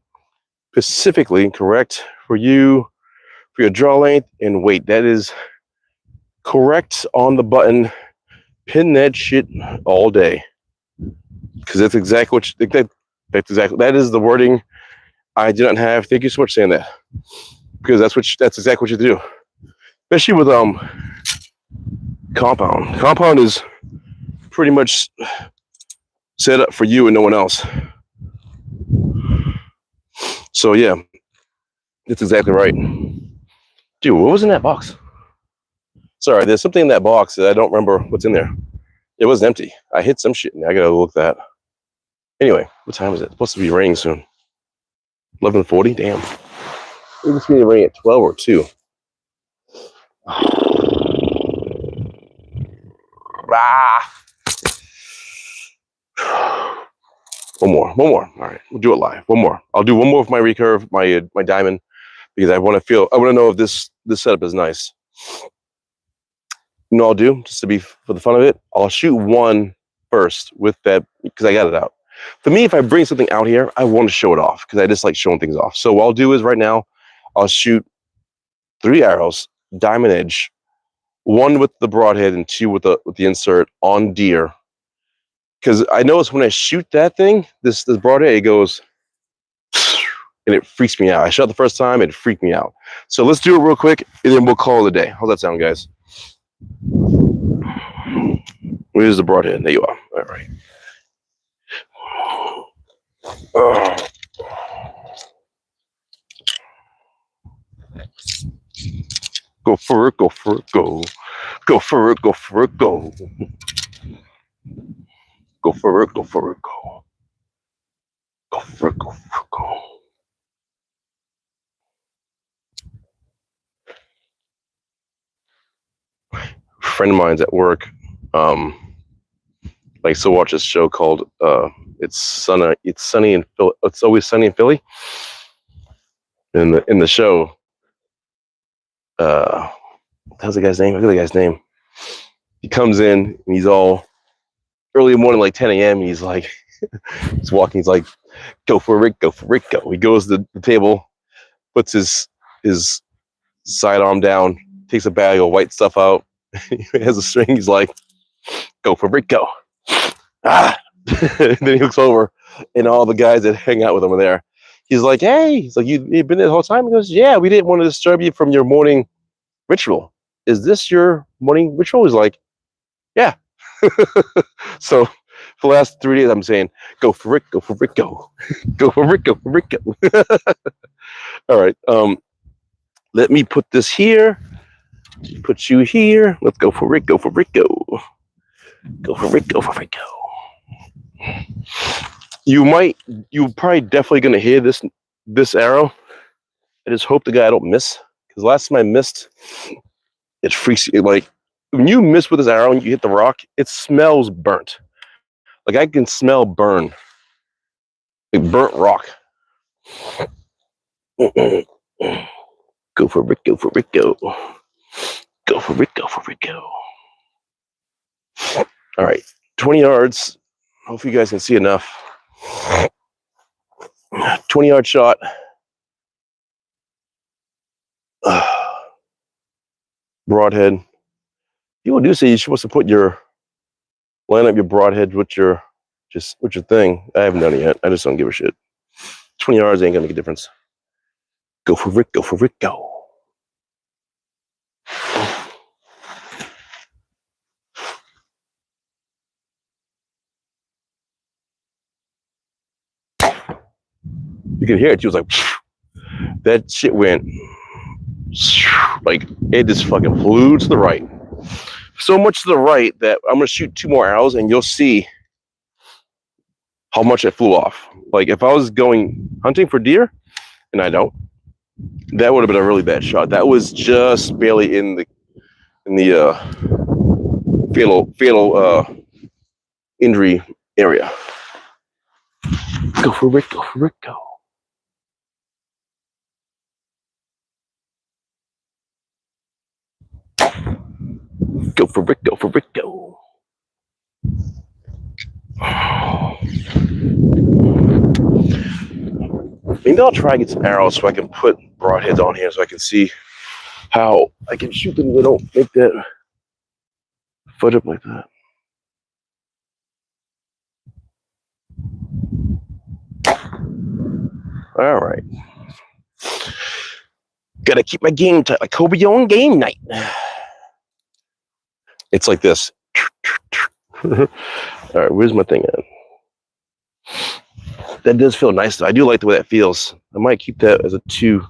specifically correct for you, for your draw length and weight. That is correct on the button. Pin that shit all day, because that's exactly what that is the wording I do not have. Thank you so much for saying that, because that's exactly what you do, especially with compound. Compound is pretty much set up for you and no one else. So yeah, that's exactly right. Dude, what was in that box? Sorry, there's something in that box that I don't remember what's in there. It was empty. I hit some shit in there. I gotta look that. Anyway, what time is it? It's supposed to be raining soon. 11:40? Damn. It was going to rain at 12 or 2. One more. All right, we'll do it live. One more. I'll do one more with my recurve, my diamond, because I want to know if this setup is nice. You know what I'll do, just to be for the fun of it, I'll shoot one first with that, because I got it out. For me, if I bring something out here, I want to show it off, because I just like showing things off. So what I'll do is right now, I'll shoot 3 arrows, diamond edge, 1 with the broadhead and 2 with the insert on deer. Because I notice when I shoot that thing, this broadhead, it goes, and it freaks me out. I shot the first time, it freaked me out. So let's do it real quick, and then we'll call it a day. How's that sound, guys? Where's the broadhead? There you are. All right. Go for it, go. Go for it, go. Go for it, go. Go for it, go. A friend of mine's at work, likes to watch this show called It's Always Sunny in Philly. In the show, how's the guy's name? Look at the guy's name. He comes in and he's all early morning, like 10 a.m. He's like, he's walking. He's like, go for it, go. He goes to the table, puts his sidearm down, takes a bag of white stuff out. He has a string. He's like, go for it, go. And then he looks over, and all the guys that hang out with him are there. He's like, hey, he's like, you've been there the whole time? He goes, yeah, we didn't want to disturb you from your morning ritual. Is this your morning ritual? He's like, yeah. So for the last 3 days, I'm saying, go for it, go. Go for it, go. All right. Let me put this here. Put you here. Let's go for it, go. Go for it, go. You probably definitely gonna hear this arrow. I just hope the guy I don't miss, because last time I missed, it freaks you. Like when you miss with this arrow and you hit the rock, it smells burnt. Like I can smell burn, like burnt rock. Go for it, go. Go for it, go. All right, 20 yards. Hopefully you guys can see enough. 20-yard shot. Broadhead. People do say you're supposed to line up your broadhead with your thing. I haven't done it yet. I just don't give a shit. 20 yards ain't gonna make a difference. Go for it, go for it, go. You can hear it. She was like, that shit went like it just fucking flew to the right. So much to the right that I'm gonna shoot 2 more arrows and you'll see how much it flew off. Like if I was going hunting for deer, and I don't, that would have been a really bad shot. That was just barely in the fatal injury area. Go for it, go for it, go. Go for it, go for it, go. Maybe I'll try and get some arrows so I can put broadheads on here so I can see how I can shoot them. They don't make that foot up like that. All right. Gotta keep my game tight, like Kobe on game night. It's like this. All right, where's my thing at? That does feel nice though. I do like the way that feels. I might keep that as a 2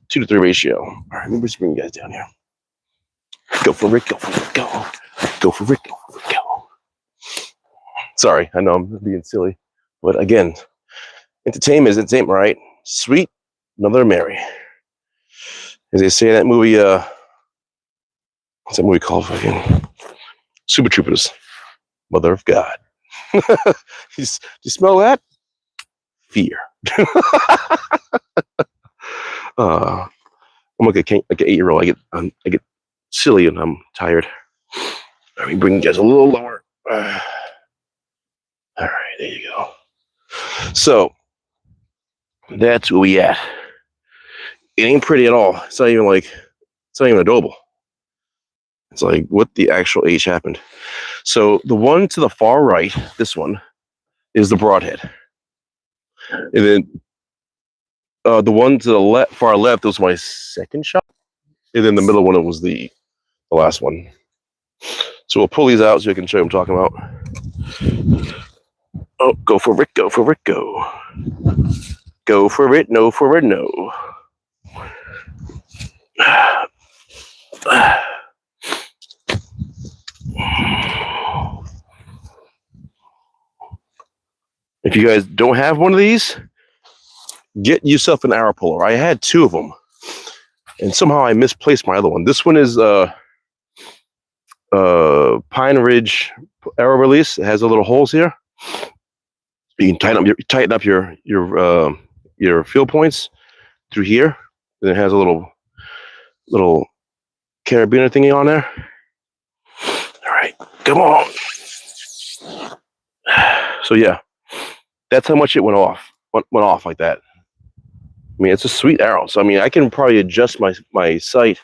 to 3 ratio. All right, let me just bring you guys down here. Go for it, go for it, go. Go for it, go for it, go. Sorry, I know I'm being silly. But again, entertainment is entertainment, right? Sweet, another Mary. As they say in that movie, what's that movie called? Fucking Super Troopers. Mother of God. Do you smell that? Fear. I'm like an 8-year-old. I get silly and I'm tired. Let me bring you guys a little lower. All right, there you go. So that's where we at. It ain't pretty at all. It's not even adorable. It's like, what the actual H happened? So the one to the far right, this one, is the broadhead. And then the one to the far left was my second shot. And then the middle one was the last one. So we'll pull these out so you can show you what I'm talking about. Oh, go for it, go for it, go. Go for it, no for it, no. If you guys don't have one of these, get yourself an arrow puller. I had 2 of them, and somehow I misplaced my other one. This one is Pine Ridge arrow release. It has a little holes here. You can tighten up your field points through here. And it has a little carabiner thingy on there. All right, come on. So yeah, that's how much it went off like that. I mean, it's a sweet arrow. So I mean, I can probably adjust my sight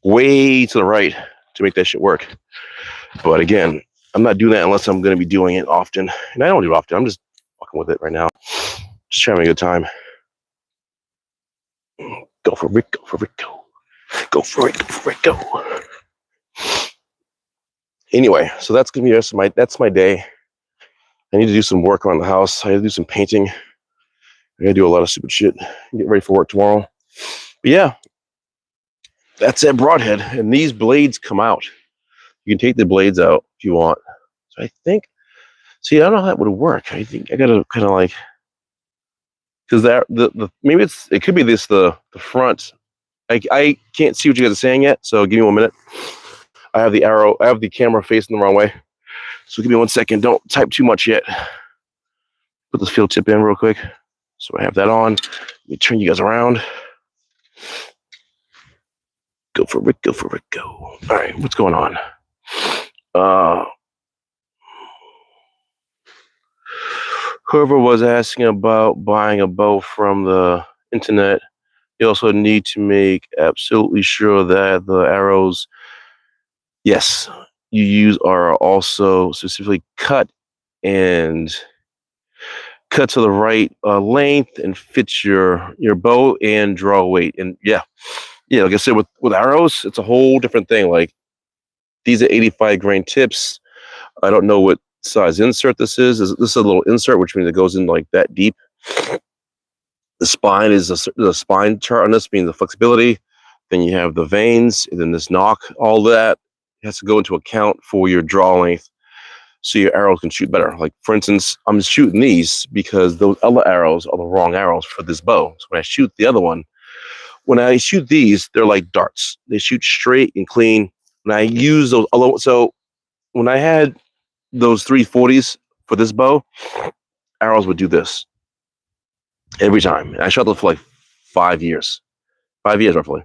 way to the right to make that shit work. But again, I'm not doing that unless I'm going to be doing it often. And I don't do it often. I'm just fucking with it right now. Just having a good time. Go for it, go for it, go. Go for it, go for it, go. Anyway, so that's going to be that's my day. I need to do some work around the house. I got to do some painting. I got to do a lot of stupid shit. Get ready for work tomorrow. But yeah, that's that broadhead. And these blades come out. You can take the blades out if you want. So I think, see, I don't know how that would work. I think I got to kind of like, because maybe it could be the front. I can't see what you guys are saying yet. So give me 1 minute. I have the camera facing the wrong way. So give me 1 second. Don't type too much yet. Put this field tip in real quick. So I have that on. Let me turn you guys around. Go for it, go for it, go. All right, what's going on? whoever was asking about buying a bow from the internet, you also need to make absolutely sure that the arrows, yes, you use are also specifically and cut to the right length and fit your bow and draw weight. And yeah, like I said, with arrows, it's a whole different thing. Like these are 85 grain tips. I don't know what size insert this is. This is a little insert, which means it goes in like that deep. The spine is the spine chart on this, means the flexibility. Then you have the veins, and then this knock. All that has to go into account for your draw length, so your arrows can shoot better. Like for instance, I'm shooting these because those other arrows are the wrong arrows for this bow. So when I shoot the other one, when I shoot these, they're like darts. They shoot straight and clean. When I use those, so when I had those 340s for this bow, arrows would do this every time. And I shot them for like 5 years, roughly.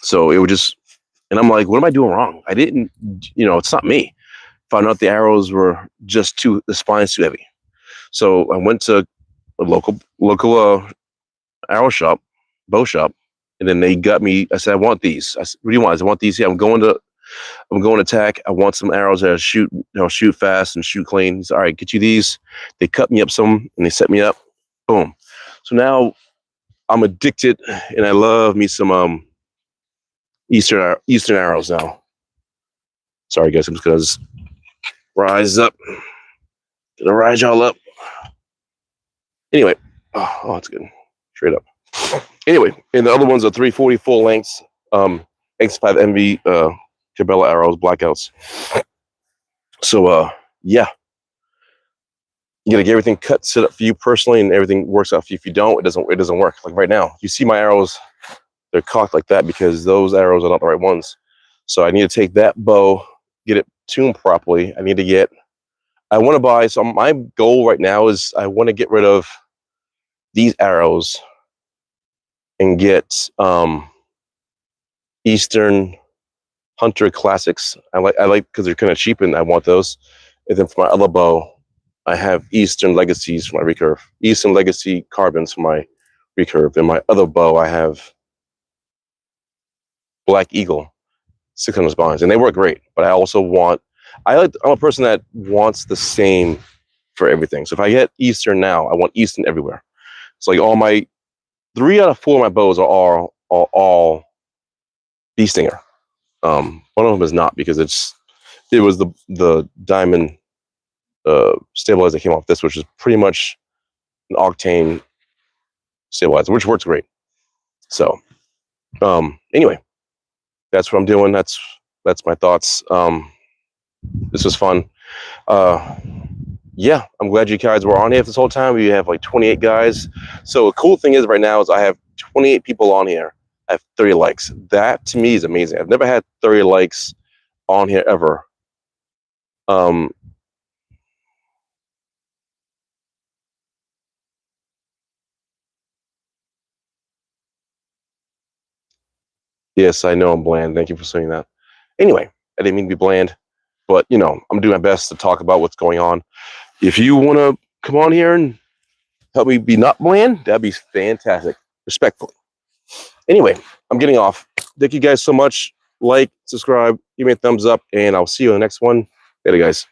So it would just, and I'm like, what am I doing wrong? I didn't, it's not me. Found out the arrows were just the spine's too heavy. So I went to a local arrow shop, bow shop, and then they got me. I said, I want these. I said, what do you want? I said, I want these. Yeah, I'm going to tack. I want some arrows that shoot fast and shoot clean. He said, all right, get you these. They cut me up some and they set me up. Boom. So now I'm addicted and I love me some Eastern arrows now. Sorry guys, I'm just gonna rise up. Gonna rise y'all up. Anyway, oh, that's good. Straight up. Anyway, and the other ones are 340 full lengths, X5 MV Cabela arrows, blackouts. So yeah, you gotta get everything cut, set up for you personally, and everything works out for you. If you don't, it doesn't work. Like right now, you see my arrows, they're cocked like that because those arrows are not the right ones. So I need to take that bow, get it tuned properly. I want to buy, so my goal right now is I want to get rid of these arrows and get Eastern Hunter Classics. I like because they're kind of cheap and I want those. And then for my other bow, I have Eastern Legacies for my recurve, Eastern Legacy carbons for my recurve. And my other bow, I have Black Eagle 600 spines, and they work great. But I also I'm a person that wants the same for everything. So if I get Eastern now, I want Eastern everywhere. It's like all my 3 out of 4 of my bows are all bee stinger. One of them is not because it was the diamond stabilizer that came off this, which is pretty much an octane stabilizer, which works great. So anyway, that's what I'm doing. That's my thoughts. This was fun. Yeah, I'm glad you guys were on here this whole time. We have like 28 guys. So the cool thing is right now is I have 28 people on here. I have 30 likes. That to me is amazing. I've never had 30 likes on here ever. Yes, I know I'm bland. Thank you for saying that. Anyway, I didn't mean to be bland, but I'm doing my best to talk about what's going on. If you want to come on here and help me be not bland, that'd be fantastic. Respectfully. Anyway, I'm getting off. Thank you guys so much. Like, subscribe, give me a thumbs up, and I'll see you in the next one. Later, guys.